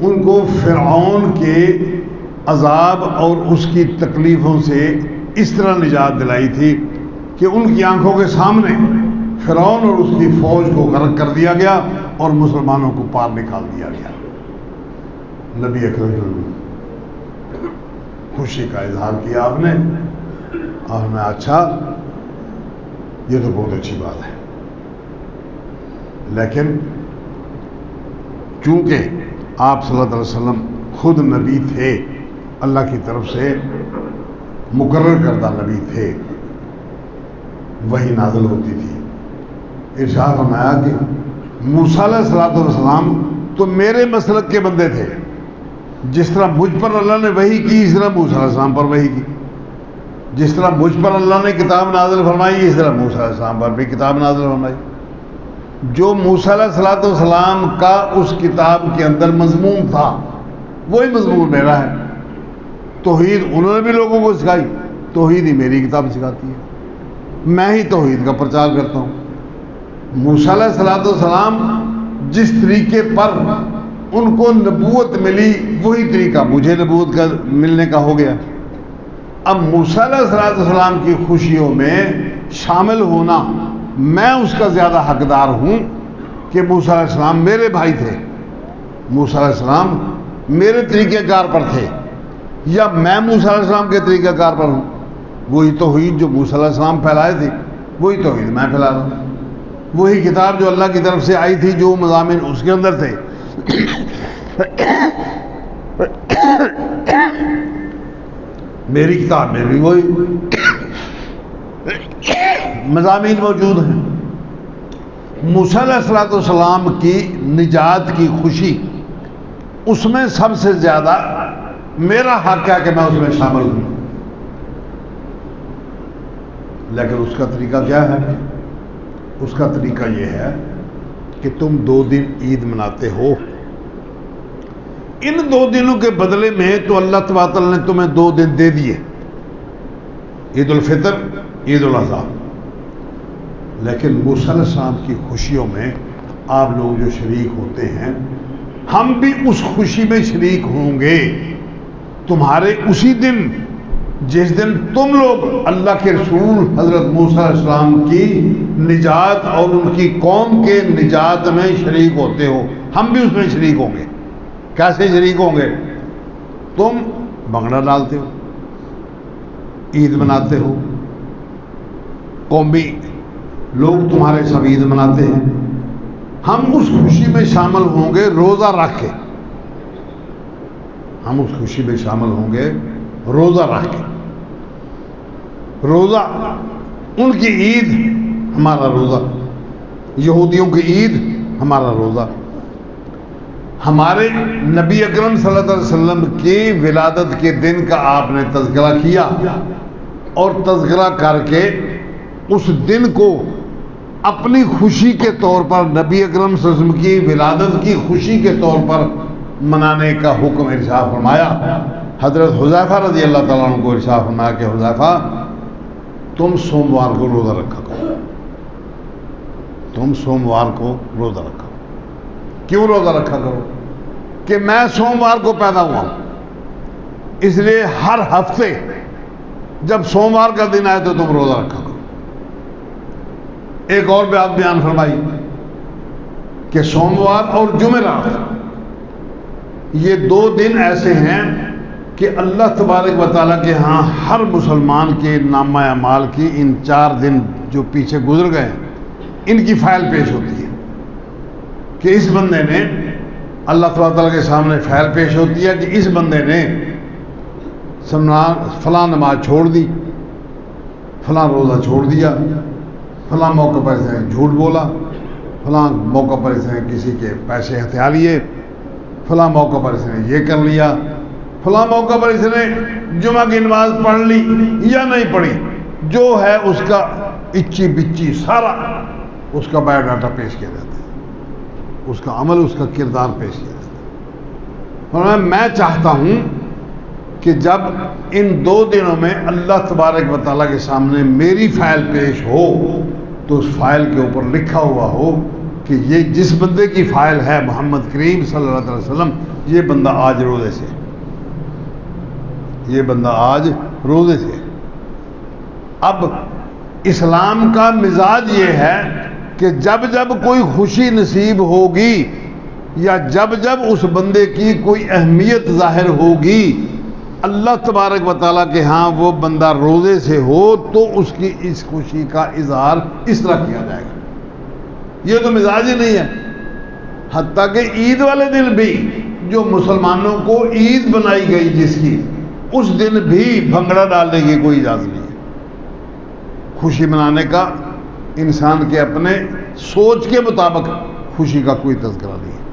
Speaker 1: ان کو فرعون کے عذاب اور اس کی تکلیفوں سے اس طرح نجات دلائی تھی کہ ان کی آنکھوں کے سامنے فرعون اور اس کی فوج کو غرق کر دیا گیا اور مسلمانوں کو پار نکال دیا گیا۔ نبی اکرم صلی اللہ علیہ وسلم خوشی کا اظہار کیا آپ نے، اور میں اچھا یہ تو بہت اچھی بات ہے، لیکن چونکہ آپ صلی اللہ علیہ وسلم خود نبی تھے، اللہ کی طرف سے مقرر کردہ نبی تھے، وحی نازل ہوتی تھی۔ ارشاد فرمایا کہ موسیٰ علیہ السلام تو میرے مسلک کے بندے تھے، جس طرح مجھ پر اللہ نے وحی کی اس طرح موسیٰ علیہ السلام پر وحی کی، جس طرح مجھ پر اللہ نے کتاب نازل فرمائی اس طرح موسیٰ علیہ السلام پر بھی کتاب نازل فرمائی۔ جو موسیٰ علیہ السلام کا اس کتاب کے اندر مضمون تھا وہی مضمون میرا ہے۔ توحید انہوں نے بھی لوگوں کو سکھائی، توحید ہی میری کتاب سکھاتی ہے، میں ہی توحید کا پرچار کرتا ہوں۔ موسیٰ علیہ السلام جس طریقے پر ان کو نبوت ملی وہی طریقہ مجھے نبوت کا ملنے کا ہو گیا۔ اب موسیٰ علیہ السلام کی خوشیوں میں شامل ہونا میں اس کا زیادہ حقدار ہوں کہ موسیٰ علیہ السلام میرے بھائی تھے، موسیٰ علیہ السلام میرے طریقہ کار پر تھے، یا میں موسیٰ علیہ السلام کے طریقہ کار پر ہوں۔ وہی توحید جو موسیٰ علیہ السلام پھیلائے تھے وہی توحید میں پھیلا رہا ہوں، وہی کتاب جو اللہ کی طرف سے آئی تھی جو مضامین اس کے اندر تھے میری کتاب میں بھی وہی مضامین موجود ہیں۔ موسیٰ علیہ السلام کی نجات کی خوشی اس میں سب سے زیادہ میرا حق ہے کہ میں اس میں شامل ہوں، لیکن اس کا طریقہ کیا ہے؟ اس کا طریقہ یہ ہے کہ تم 2 دن عید مناتے ہو، ان 2 دنوں کے بدلے میں تو اللہ تبارک و تعالیٰ نے تمہیں 2 دن دے دیے، عید الفطر، عید الاضحیٰ، لیکن موسیٰ علیہ السلام کی خوشیوں میں آپ لوگ جو شریک ہوتے ہیں ہم بھی اس خوشی میں شریک ہوں گے۔ تمہارے اسی دن جس دن تم لوگ اللہ کے رسول حضرت موسیٰ علیہ السلام کی نجات اور ان کی قوم کے نجات میں شریک ہوتے ہو، ہم بھی اس میں شریک ہوں گے۔ کیسے شریک ہوں گے؟ تم بھنگڑا ڈالتے ہو، عید مناتے ہو، قومی لوگ تمہارے سب عید مناتے ہیں، ہم اس خوشی میں شامل ہوں گے روزہ رکھ کے، ہم اس خوشی میں شامل ہوں گے روزہ رکھ کے۔ روزہ ان کی عید ہمارا روزہ، یہودیوں کی عید ہمارا روزہ۔ ہمارے نبی اکرم صلی اللہ علیہ وسلم کی ولادت کے دن کا آپ نے تذکرہ کیا، اور تذکرہ کر کے اس دن کو اپنی خوشی کے طور پر نبی اکرم صلی اللہ علیہ وسلم کی ولادت کی خوشی کے طور پر منانے کا حکم ارشاد فرمایا۔ حضرت حذیفہ رضی اللہ تعالیٰ عنہ کو ارشاد فرمایا کہ حذیفہ تم سوموار کو روزہ رکھا کرو، تم سوموار کو روزہ رکھا کرو۔ کیوں روزہ رکھا کرو؟ کہ میں سوموار کو پیدا ہوا ہوں، اس لیے ہر ہفتے جب سوموار کا دن آئے تو تم روزہ رکھا کرو۔ ایک اور بات بیان فرمائی کہ سوموار اور جمعرات یہ 2 دن ایسے ہیں کہ اللہ تبارک و تعالیٰ کے ہاں ہر مسلمان کے نامہ اعمال کی ان 4 دن جو پیچھے گزر گئے ان کی فائل پیش ہوتی ہے، کہ اس بندے نے اللہ تبارک و تعالیٰ کے سامنے فائل پیش ہوتی ہے کہ اس بندے نے فلاں نماز چھوڑ دی، فلاں روزہ چھوڑ دیا، فلاں موقع پر اس نے جھوٹ بولا، فلاں موقع پر اس نے کسی کے پیسے ہتھیا لیے، فلاں موقع پر اس نے یہ کر لیا، فلاں موقع پر اس نے جمعہ کی نماز پڑھ لی یا نہیں پڑھی، جو ہے اس کا اچی بچی سارا اس کا بایو ڈاٹا پیش کیا جاتا ہے، اس کا عمل، اس کا کردار پیش کیا جاتا ہے۔ میں چاہتا ہوں کہ جب ان 2 دنوں میں اللہ تبارک و تعالیٰ کے سامنے میری فائل پیش ہو تو اس فائل کے اوپر لکھا ہوا ہو کہ یہ جس بندے کی فائل ہے محمد کریم صلی اللہ علیہ وسلم، یہ بندہ آج روزے سے، یہ بندہ آج روزے سے۔ اب اسلام کا مزاج یہ ہے کہ جب جب کوئی خوشی نصیب ہوگی یا جب جب اس بندے کی کوئی اہمیت ظاہر ہوگی، اللہ تبارک و تعالیٰ کے ہاں وہ بندہ روزے سے ہو تو اس کی اس خوشی کا اظہار اس طرح کیا جائے گا۔ یہ تو مزاج ہی نہیں ہے۔ حتیٰ کہ عید والے دن بھی جو مسلمانوں کو عید بنائی گئی جس کی، اس دن بھی بھنگڑا ڈالنے کی کوئی اجازت نہیں ہے۔ خوشی منانے کا انسان کے اپنے سوچ کے مطابق خوشی کا کوئی تذکرہ نہیں ہے،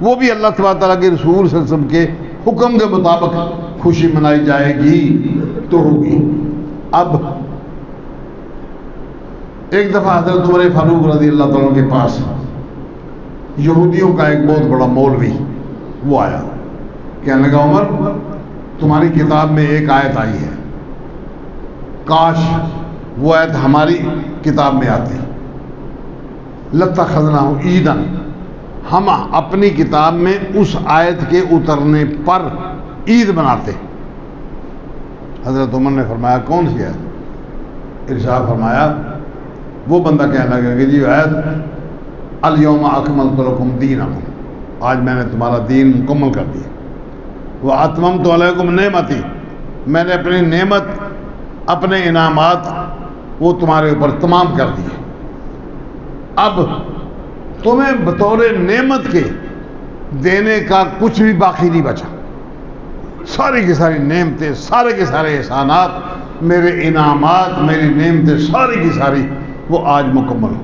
Speaker 1: وہ بھی اللہ تبارک تعالیٰ کے رسول صلی اللہ علیہ وسلم کے حکم کے مطابق خوشی منائی جائے گی تو ہوگی۔ اب ایک دفعہ حضرت عمر فاروق رضی اللہ تعالیٰ کے پاس یہودیوں کا ایک بہت بڑا مولوی وہ آیا، کہنے لگا عمر تمہاری کتاب میں ایک آیت آئی ہے، کاش وہ آیت ہماری کتاب میں آتی، لَتَّخَذْنَاهُ عیدًا، ہم اپنی کتاب میں اس آیت کے اترنے پر عید مناتے۔ حضرت عمر نے فرمایا کون سی آیت؟ ارشاد فرمایا وہ بندہ کہنے لگا کہ جی آیت الیوم اکملت لکم دینکم، آج میں نے تمہارا دین مکمل کر دیا، واتممت علیکم نعمتی، میں نے اپنی نعمت اپنے انعامات وہ تمہارے اوپر تمام کر دیے، اب تمہیں بطور نعمت کے دینے کا کچھ بھی باقی نہیں بچا، ساری کی ساری نعمتیں، سارے کے سارے احسانات، میرے انعامات، میری نعمتیں ساری کی ساری وہ آج مکمل ہو،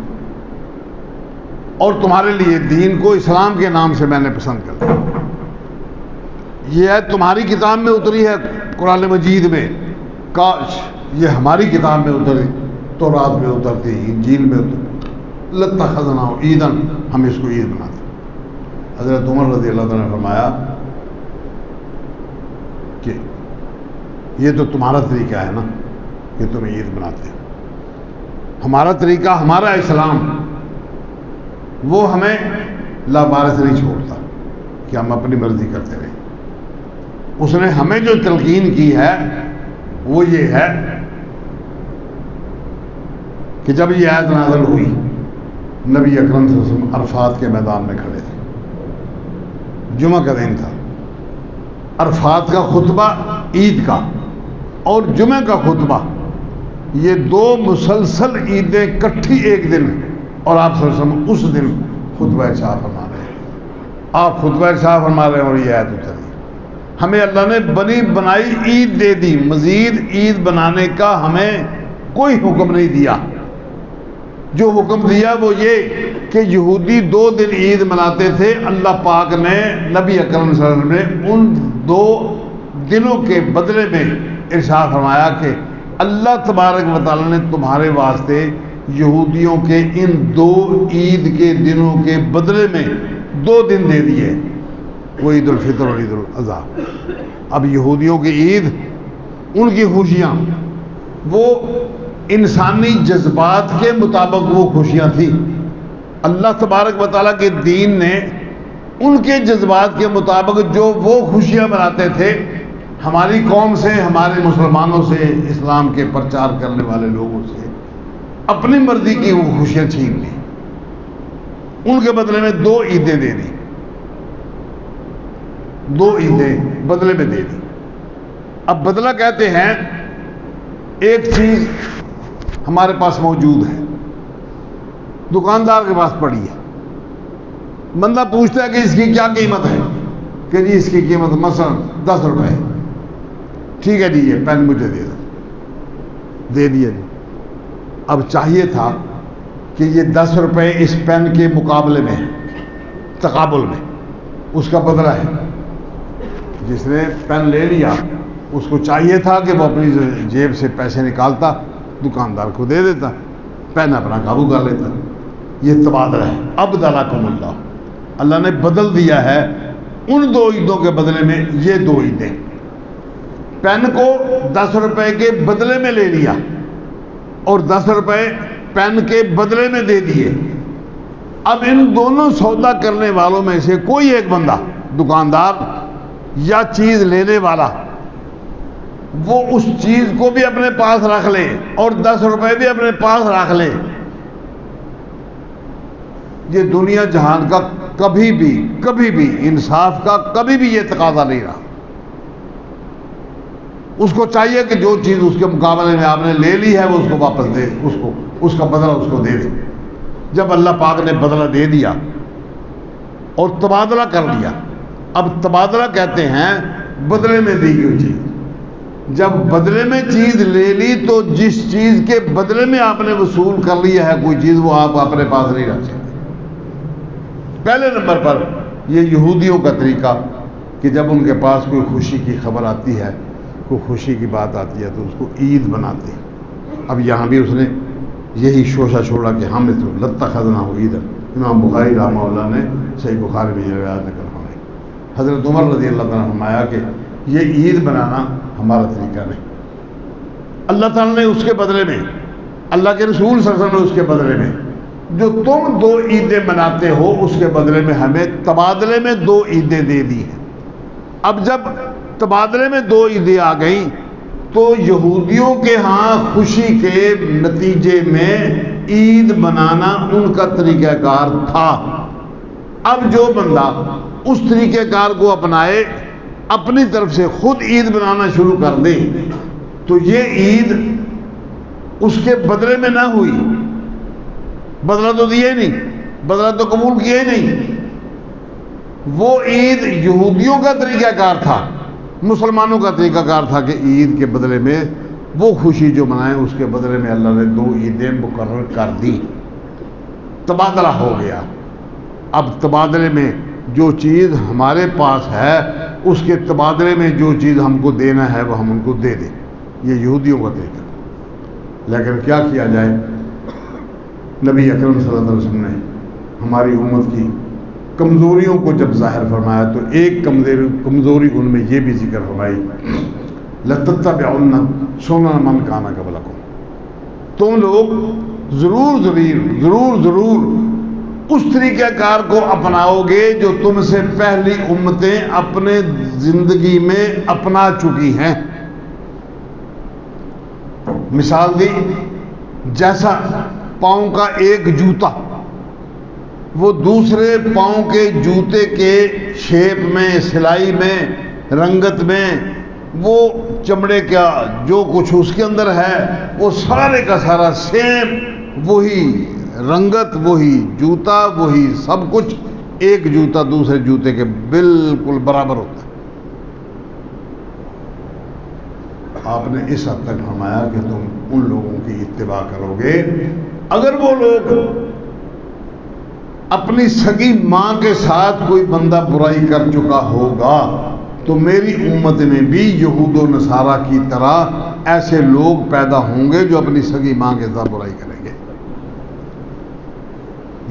Speaker 1: اور تمہارے لیے دین کو اسلام کے نام سے میں نے پسند کر دیا۔ یہ ہے تمہاری کتاب میں اتری ہے قرآن مجید میں، کاش یہ ہماری کتاب میں اتری، تورات میں اترتی، انجیل میں اترتی، لَتَّخَذْنَاهُ عیدًا، ہم اس کو عید بناتے۔ حضرت عمر رضی اللہ عنہ نے فرمایا کہ یہ تو تمہارا طریقہ ہے نا کہ تم عید بناتے، ہمارا طریقہ، ہمارا اسلام وہ ہمیں لابارس نہیں چھوڑتا کہ ہم اپنی مرضی کرتے رہیں۔ اس نے ہمیں جو تلقین کی ہے وہ یہ ہے کہ جب یہ آیت نازل ہوئی، نبی اکرم صلی اللہ علیہ وسلم عرفات کے میدان میں کھڑے تھے، جمعہ کا دن تھا، عرفات کا خطبہ عید کا اور جمعہ کا خطبہ، یہ دو مسلسل عیدیں کٹھی ایک دن، اور آپ صلی اللہ علیہ وسلم اس دن خطبہ ارشاد فرما رہے ہیں، آپ خطبہ ارشاد فرما رہے ہیں اور یہ آیت اتری۔ ہمیں اللہ نے بنی بنائی عید دے دی، مزید عید بنانے کا ہمیں کوئی حکم نہیں دیا۔ جو حکم دیا وہ یہ کہ یہودی 2 دن عید مناتے تھے، اللہ پاک نے نبی اکرم صلی اللہ علیہ وسلم نے ان 2 دنوں کے بدلے میں ارشاد فرمایا کہ اللہ تبارک و تعالیٰ نے تمہارے واسطے یہودیوں کے ان 2 عید کے دنوں کے بدلے میں 2 دن دے دیے، وہ عید الفطر اور عید الاضحیٰ۔ اب یہودیوں کی عید، ان کی خوشیاں وہ انسانی جذبات کے مطابق وہ خوشیاں تھیں، اللہ تبارک و تعالیٰ کے دین نے ان کے جذبات کے مطابق جو وہ خوشیاں مناتے تھے، ہماری قوم سے، ہمارے مسلمانوں سے، اسلام کے پرچار کرنے والے لوگوں سے اپنی مرضی کی وہ خوشیاں چھین لی، ان کے بدلے میں 2 عیدیں دے دی، 2 عیدیں بدلے میں دے دی۔ اب بدلہ کہتے ہیں ایک چیز ہمارے پاس موجود ہے، دکاندار کے پاس پڑی ہے، بندہ پوچھتا ہے کہ اس کی کیا قیمت ہے، کہ جی اس کی قیمت مثلا 10 روپے، ٹھیک ہے جی یہ پین مجھے دے دو، دے دیا جی۔ اب چاہیے تھا کہ یہ 10 روپے اس پین کے مقابلے میں، تقابل میں اس کا بدلہ ہے، جس نے پین لے لیا اس کو چاہیے تھا کہ وہ اپنی جیب سے پیسے نکالتا، دکاندار کو دے دیتا، پین اپنا قابو کر لیتا۔ یہ تبادلہ ہے، ابدلکم اللہ، اللہ نے بدل دیا ہے ان 2 عیدوں کے بدلے میں یہ 2 عیدیں۔ پین کو 10 روپے کے بدلے میں لے لیا اور 10 روپے پین کے بدلے میں دے دیے، اب ان دونوں سودا کرنے والوں میں سے کوئی ایک بندہ، دکاندار یا چیز لینے والا، وہ اس چیز کو بھی اپنے پاس رکھ لے اور 10 روپے بھی اپنے پاس رکھ لے، یہ دنیا جہان کا کبھی بھی انصاف کا کبھی بھی یہ تقاضا نہیں رہا۔ اس کو چاہیے کہ جو چیز اس کے مقابلے میں آپ نے لے لی ہے وہ اس کو واپس دے، اس کا بدلہ اس کو دے دے۔ جب اللہ پاک نے بدلہ دے دیا اور تبادلہ کر لیا، اب تبادلہ کہتے ہیں بدلے میں دی گئی چیز، جب بدلے میں چیز لے لی تو جس چیز کے بدلے میں آپ نے وصول کر لیا ہے کوئی چیز، وہ آپ اپنے پاس نہیں رکھ سکتے۔ پہلے نمبر پر یہ یہودیوں کا طریقہ کہ جب ان کے پاس کوئی خوشی کی خبر آتی ہے، کوئی خوشی کی بات آتی ہے تو اس کو عید بناتے ہیں۔ اب یہاں بھی اس نے یہی شوشہ چھوڑا کہ ہم تو لتخذنہ عید۔ امام بخاری رحمہ اللہ نے صحیح بخاری میں یہ روایت نقل فرمائی، حضرت عمر رضی اللہ تعالیٰ نے فرمایا کہ یہ عید بنانا ہمارا طریقہ نہیں۔ اللہ تعالیٰ نے اس کے بدلے میں، اللہ کے رسول صلی اللہ علیہ وسلم نے اس کے بدلے میں جو تم 2 عیدیں مناتے ہو اس کے بدلے میں ہمیں تبادلے میں 2 عیدیں دے دی ہیں۔ اب جب تبادلے میں 2 عیدیں آ گئیں تو یہودیوں کے ہاں خوشی کے نتیجے میں عید منانا ان کا طریقہ کار تھا۔ اب جو بندہ اس طریقہ کار کو اپنائے، اپنی طرف سے خود عید بنانا شروع کر دے تو یہ عید اس کے بدلے میں نہ ہوئی، بدلہ تو دیا ہی نہیں، بدلہ تو قبول کیا ہی نہیں۔ وہ عید یہودیوں کا طریقہ کار تھا، مسلمانوں کا طریقہ کار تھا کہ عید کے بدلے میں وہ خوشی جو منائیں اس کے بدلے میں اللہ نے 2 عیدیں مقرر کر دی، تبادلہ ہو گیا۔ اب تبادلے میں جو چیز ہمارے پاس ہے اس کے تبادلے میں جو چیز ہم کو دینا ہے وہ ہم ان کو دے دیں، یہ یہودیوں کا طریقہ۔ لیکن کیا کیا جائے، نبی اکرم صلی اللہ علیہ وسلم نے ہماری امت کی کمزوریوں کو جب ظاہر فرمایا تو ایک کمزوری ان میں یہ بھی ذکر فرمائی، لَتَتَّبِعُنَّ سُنَنَ مَنْ كَانَ قَبْلَكُمْ، تم لوگ ضرور اس طریقہ کار کو اپناؤ گے جو تم سے پہلی امتیں اپنے زندگی میں اپنا چکی ہیں۔ مثال دی، جیسا پاؤں کا ایک جوتا وہ دوسرے پاؤں کے جوتے کے شیپ میں، سلائی میں، رنگت میں، وہ چمڑے کا جو کچھ اس کے اندر ہے وہ سارے کا سارا سیم، وہی رنگت، وہی جوتا، وہی سب کچھ، ایک جوتا دوسرے جوتے کے بالکل برابر ہوتا ہے۔ آپ نے اس حد تک فرمایا کہ تم ان لوگوں کی اتباع کرو گے اگر وہ لوگ اپنی سگی ماں کے ساتھ کوئی بندہ برائی کر چکا ہوگا تو میری امت میں بھی یہود و نصارہ کی طرح ایسے لوگ پیدا ہوں گے جو اپنی سگی ماں کے ساتھ برائی کریں گے۔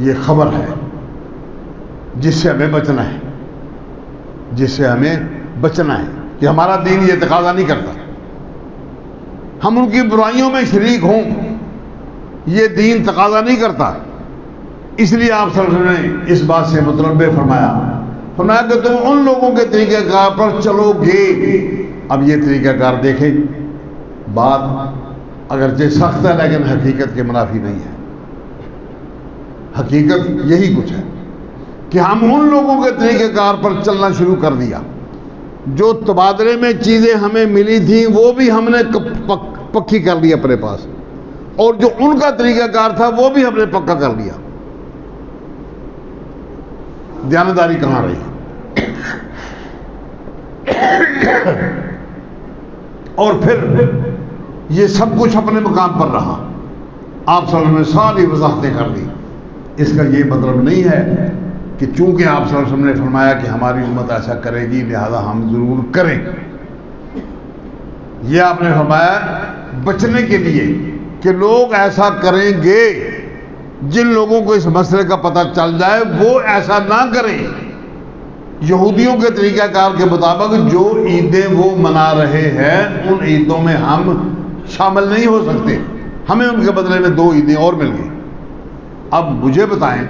Speaker 1: یہ خبر ہے جس سے ہمیں بچنا ہے، کہ ہمارا دین یہ تقاضا نہیں کرتا ہم ان کی برائیوں میں شریک ہوں، یہ دین تقاضا نہیں کرتا۔ اس لیے آپ صلی اللہ علیہ وسلم نے اس بات سے متنبہ فرمایا کہ تم ان لوگوں کے طریقہ کار پر چلو گے۔ اب یہ طریقہ کار دیکھیں، بات اگرچہ سخت ہے لیکن حقیقت کے منافی نہیں ہے۔ حقیقت یہی کچھ ہے کہ ہم ان لوگوں کے طریقہ کار پر چلنا شروع کر دیا جو تبادلے میں چیزیں ہمیں ملی تھیں وہ بھی ہم نے پکی کر لی اپنے پاس، اور جو ان کا طریقہ کار تھا وہ بھی ہم نے پکا کر لیا۔ دیانتداری کہاں رہی؟ اور پھر یہ سب کچھ اپنے مقام پر رہا۔ آپ صلی اللہ علیہ وسلم نے ساری وضاحتیں کر دی۔ اس کا یہ مطلب نہیں ہے کہ چونکہ آپ صلی اللہ علیہ وسلم نے فرمایا کہ ہماری امت ایسا کرے گی لہذا ہم ضرور کریں۔ یہ آپ نے فرمایا بچنے کے لیے کہ لوگ ایسا کریں گے، جن لوگوں کو اس مسئلے کا پتہ چل جائے وہ ایسا نہ کریں۔ یہودیوں کے طریقہ کار کے مطابق جو عیدیں وہ منا رہے ہیں ان عیدوں میں ہم شامل نہیں ہو سکتے، ہمیں ان کے بدلے میں 2 عیدیں اور مل گئی۔ اب مجھے بتائیں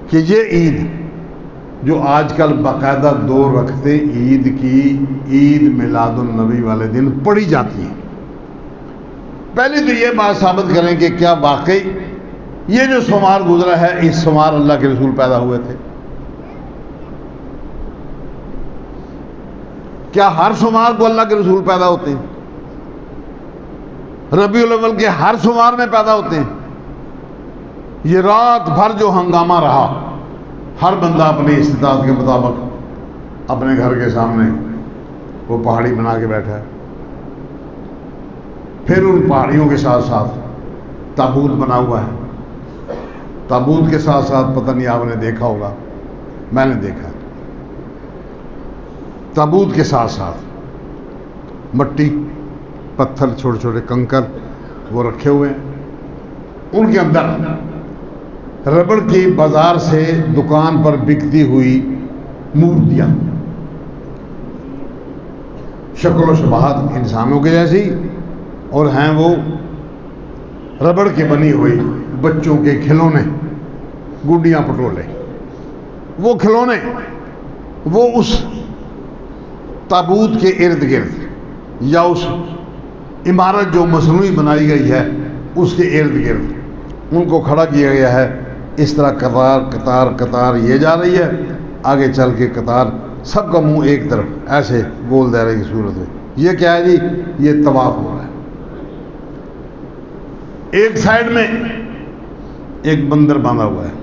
Speaker 1: کہ یہ عید جو آج کل باقاعدہ 2 رکعتیں عید کی، عید میلاد النبی والے دن پڑھی جاتی ہیں، پہلے تو یہ بات ثابت کریں کہ کیا واقعی یہ جو سوموار گزرا ہے اس سوموار اللہ کے رسول پیدا ہوئے تھے؟ کیا ہر سوموار کو اللہ کے رسول پیدا ہوتے ہیں؟ ربیع الاول کے ہر سوموار میں پیدا ہوتے ہیں؟ یہ رات بھر جو ہنگامہ رہا، ہر بندہ اپنی استطاعت کے مطابق اپنے گھر کے سامنے وہ پہاڑی بنا کے بیٹھا ہے، پھر ان پہاڑیوں کے ساتھ ساتھ تابوت بنا ہوا ہے، تابوت کے ساتھ ساتھ پتہ نہیں آپ نے دیکھا ہوگا، میں نے دیکھا ہے، تابوت کے ساتھ ساتھ مٹی، پتھر، چھوٹے چھوٹے کنکر وہ رکھے ہوئے ہیں، ان کے اندر ربڑ کی بازار سے دکان پر بکتی ہوئی مورتیاں، شکل و شباہت انسانوں کے جیسی، اور ہیں وہ ربڑ کی بنی ہوئی بچوں کے کھلونے، گڈیاں پٹولے، وہ کھلونے وہ اس تابوت کے ارد گرد یا اس عمارت جو مصنوعی بنائی گئی ہے اس کے ارد گرد ان کو کھڑا کیا گیا ہے، اس طرح قطار قطار قطار یہ جا رہی ہے، آگے چل کے قطار سب کا منہ ایک طرف ایسے گول دائرے کی صورت میں، یہ کیا ہے جی؟ یہ طواف ہو رہا ہے۔ ایک سائیڈ میں ایک بندر باندھا ہوا ہے،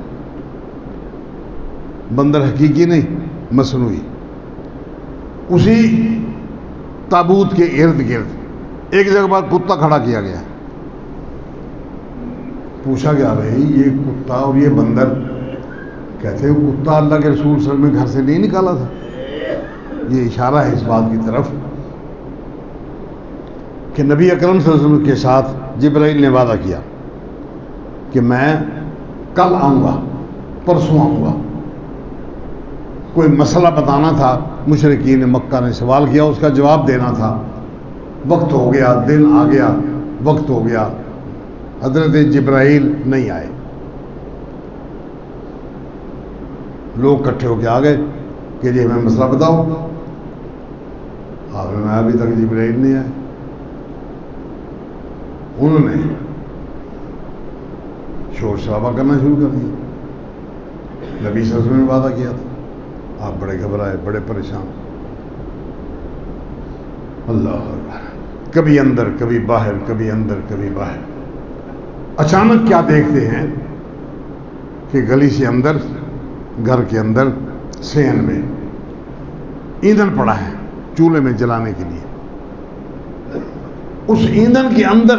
Speaker 1: بندر حقیقی نہیں مصنوعی، اسی تابوت کے ارد گرد ایک جگہ پر کتا کھڑا کیا گیا، پوچھا گیا بھائی یہ کتا اور یہ بندر، کہتے ہیں کتا اللہ کے رسول صلی اللہ علیہ وسلم نے گھر سے نہیں نکالا تھا، یہ اشارہ ہے اس بات کی طرف کہ نبی اکرم صلی اللہ علیہ وسلم کے ساتھ جبرائیل نے وعدہ کیا کہ میں کل آؤں گا، پرسوں آؤں گا، کوئی مسئلہ بتانا تھا، مشرکین مکہ نے سوال کیا، اس کا جواب دینا تھا، وقت ہو گیا، دن آ گیا، وقت ہو گیا، حضرت جبرائیل نہیں آئے، لوگ اکٹھے ہو کے آ گئے کہ جی ہمیں مسئلہ بتاؤ، آپ نے ابھی تک جبرائیل نہیں آئے، انہوں نے شور شرابہ کرنا شروع کر دیا، نبی صلی اللہ علیہ وسلم نے وعدہ کیا تھا، آپ بڑے گھبرائے، بڑے پریشان، اللہ اکبر، کبھی اندر کبھی باہر، کبھی اندر کبھی باہر، اچانک کیا دیکھتے ہیں کہ گلی سے اندر، گھر کے اندر صحن میں ایندھن پڑا ہے چولہے میں جلانے کے لیے، اس ایندھن کے اندر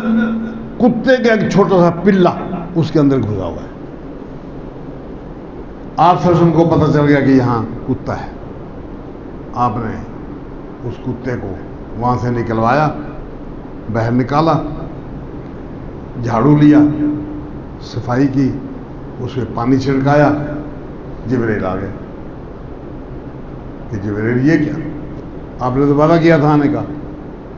Speaker 1: کتے کا ایک چھوٹا سا پلہ اس کے اندر گھسا ہوا ہے، آپ سے ان کو پتہ چل گیا کہ یہاں کتا ہے، آپ نے اس کتے کو وہاں سے نکلوایا، باہر نکالا، جھاڑو لیا، صفائی کی، اس پہ پانی چھڑکایا، جبرائیل آ گئے کہ جبرائیل یہ کیا؟ آپ نے تو وعدہ کیا تھا آنے کا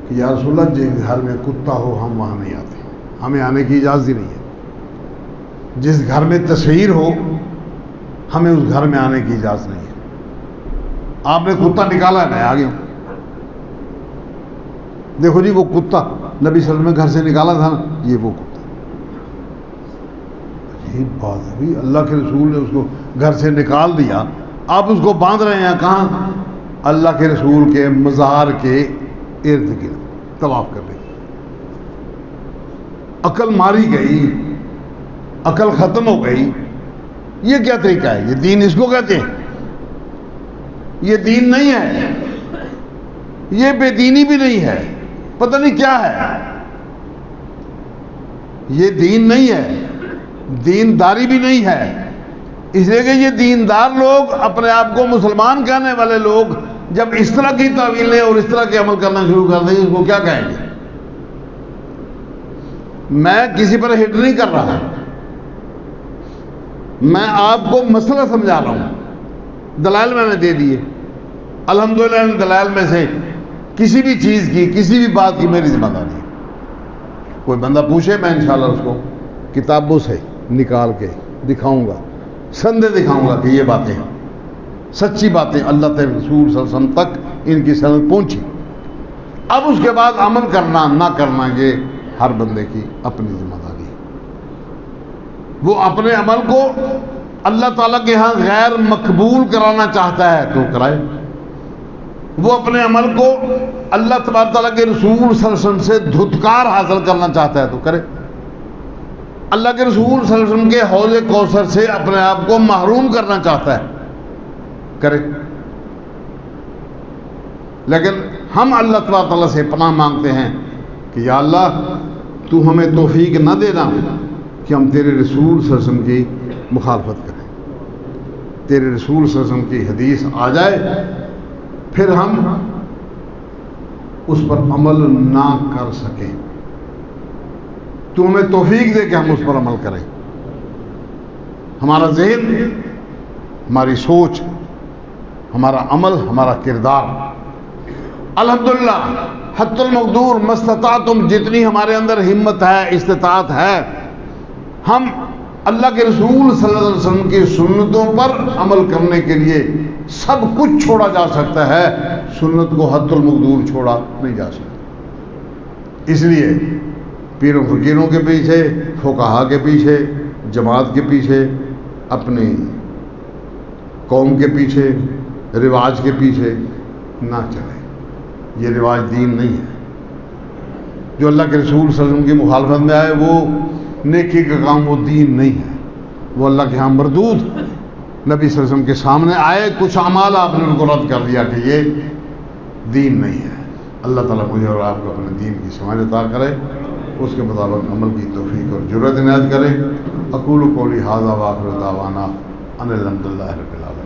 Speaker 1: کہ یا رسول اللہ جس گھر میں کتا ہو ہم وہاں نہیں آتے، ہمیں آنے کی اجازت ہی نہیں ہے، جس گھر میں تصویر ہو ہمیں اس گھر میں آنے کی اجازت نہیں ہے، آپ نے کتا نکالا ہے، میں آ گیا ہوں، دیکھو جی وہ کتا نبی صلی اللہ علیہ وسلم نے گھر سے نکالا تھا نا، یہ وہ کتا، یہ بات ہے، اللہ کے رسول نے اس کو گھر سے نکال دیا، آپ اس کو باندھ رہے ہیں کہاں؟ اللہ کے رسول کے مزار کے ارد گرد طواف کر رہے، عقل ماری گئی، عقل ختم ہو گئی، یہ کیا طریقہ ہے؟ یہ دین اس کو کہتے ہیں؟ یہ دین نہیں ہے، یہ بے دینی بھی نہیں ہے، پتہ نہیں کیا ہے، یہ دین نہیں ہے، دینداری بھی نہیں ہے، اس لیے کہ یہ دیندار لوگ، اپنے آپ کو مسلمان کہنے والے لوگ جب اس طرح کی تعویلیں اور اس طرح کے عمل کرنا شروع کر دیں، اس کو کیا کہیں گے؟ میں کسی پر ہٹ نہیں کر رہا، میں آپ کو مسئلہ سمجھا رہا ہوں، دلائل میں نے دے دیے، الحمدللہ ان دلائل میں سے کسی بھی چیز کی، کسی بھی بات کی میری ذمہ داری ہے، کوئی بندہ پوچھے میں انشاءاللہ اس کو کتابوں سے نکال کے دکھاؤں گا سندے دکھاؤں گا کہ یہ باتیں سچی باتیں اللہ کے رسول صلی اللہ علیہ وسلم تک ان کی سند پہنچی. اب اس کے بعد عمل کرنا نہ کرنا یہ ہر بندے کی اپنی ذمہ داری ہے. وہ اپنے عمل کو اللہ تعالیٰ کے ہاں غیر مقبول کرانا چاہتا ہے تو کرائے. وہ اپنے عمل کو اللہ تبارک تعالیٰ کے رسول صلی اللہ علیہ وسلم سے دھتکار حاصل کرنا چاہتا ہے تو کرے. اللہ کے رسول صلی اللہ علیہ وسلم کے حوض کوثر سے اپنے آپ کو محروم کرنا چاہتا ہے کرے. لیکن ہم اللہ تبارک تعالیٰ سے پناہ مانگتے ہیں کہ یا اللہ تو ہمیں توفیق نہ دینا کہ ہم تیرے رسول صلی اللہ علیہ وسلم کی مخالفت کریں. تیرے رسول صلی اللہ علیہ وسلم کی حدیث آ جائے پھر ہم اس پر عمل نہ کر سکیں. تو ہمیں توفیق دے کہ ہم اس پر عمل کریں. ہمارا ذہن، ہماری سوچ، ہمارا عمل، ہمارا کردار الحمدللہ حتی المقدور مستطاعتم، جتنی ہمارے اندر ہمت ہے، استطاعت ہے، ہم اللہ کے رسول صلی اللہ علیہ وسلم کی سنتوں پر عمل کرنے کے لیے سب کچھ چھوڑا جا سکتا ہے. سنت کو حتی المقدور چھوڑا نہیں جا سکتا. اس لیے پیروں فقیروں کے پیچھے، فقہا کے پیچھے، جماعت کے پیچھے، اپنی قوم کے پیچھے، رواج کے پیچھے نہ چلیں. یہ رواج دین نہیں ہے. جو اللہ کے رسول صلی اللہ علیہ وسلم کی مخالفت میں آئے وہ نیکی کا کام، وہ دین نہیں ہے. وہ اللہ کے ہاں مردود. نبی صلی اللہ علیہ وسلم کے سامنے آئے کچھ اعمال، آپ نے ان کو رد کر دیا کہ یہ دین نہیں ہے. اللہ تعالیٰ مجھے اور آپ کو اپنے دین کی سمجھ عطا کرے، اس کے مطابق عمل کی توفیق اور جرأت عنایت کرے. اقول قولی ھذا وآخر دعوانا ان الحمد للہ رب العالمین.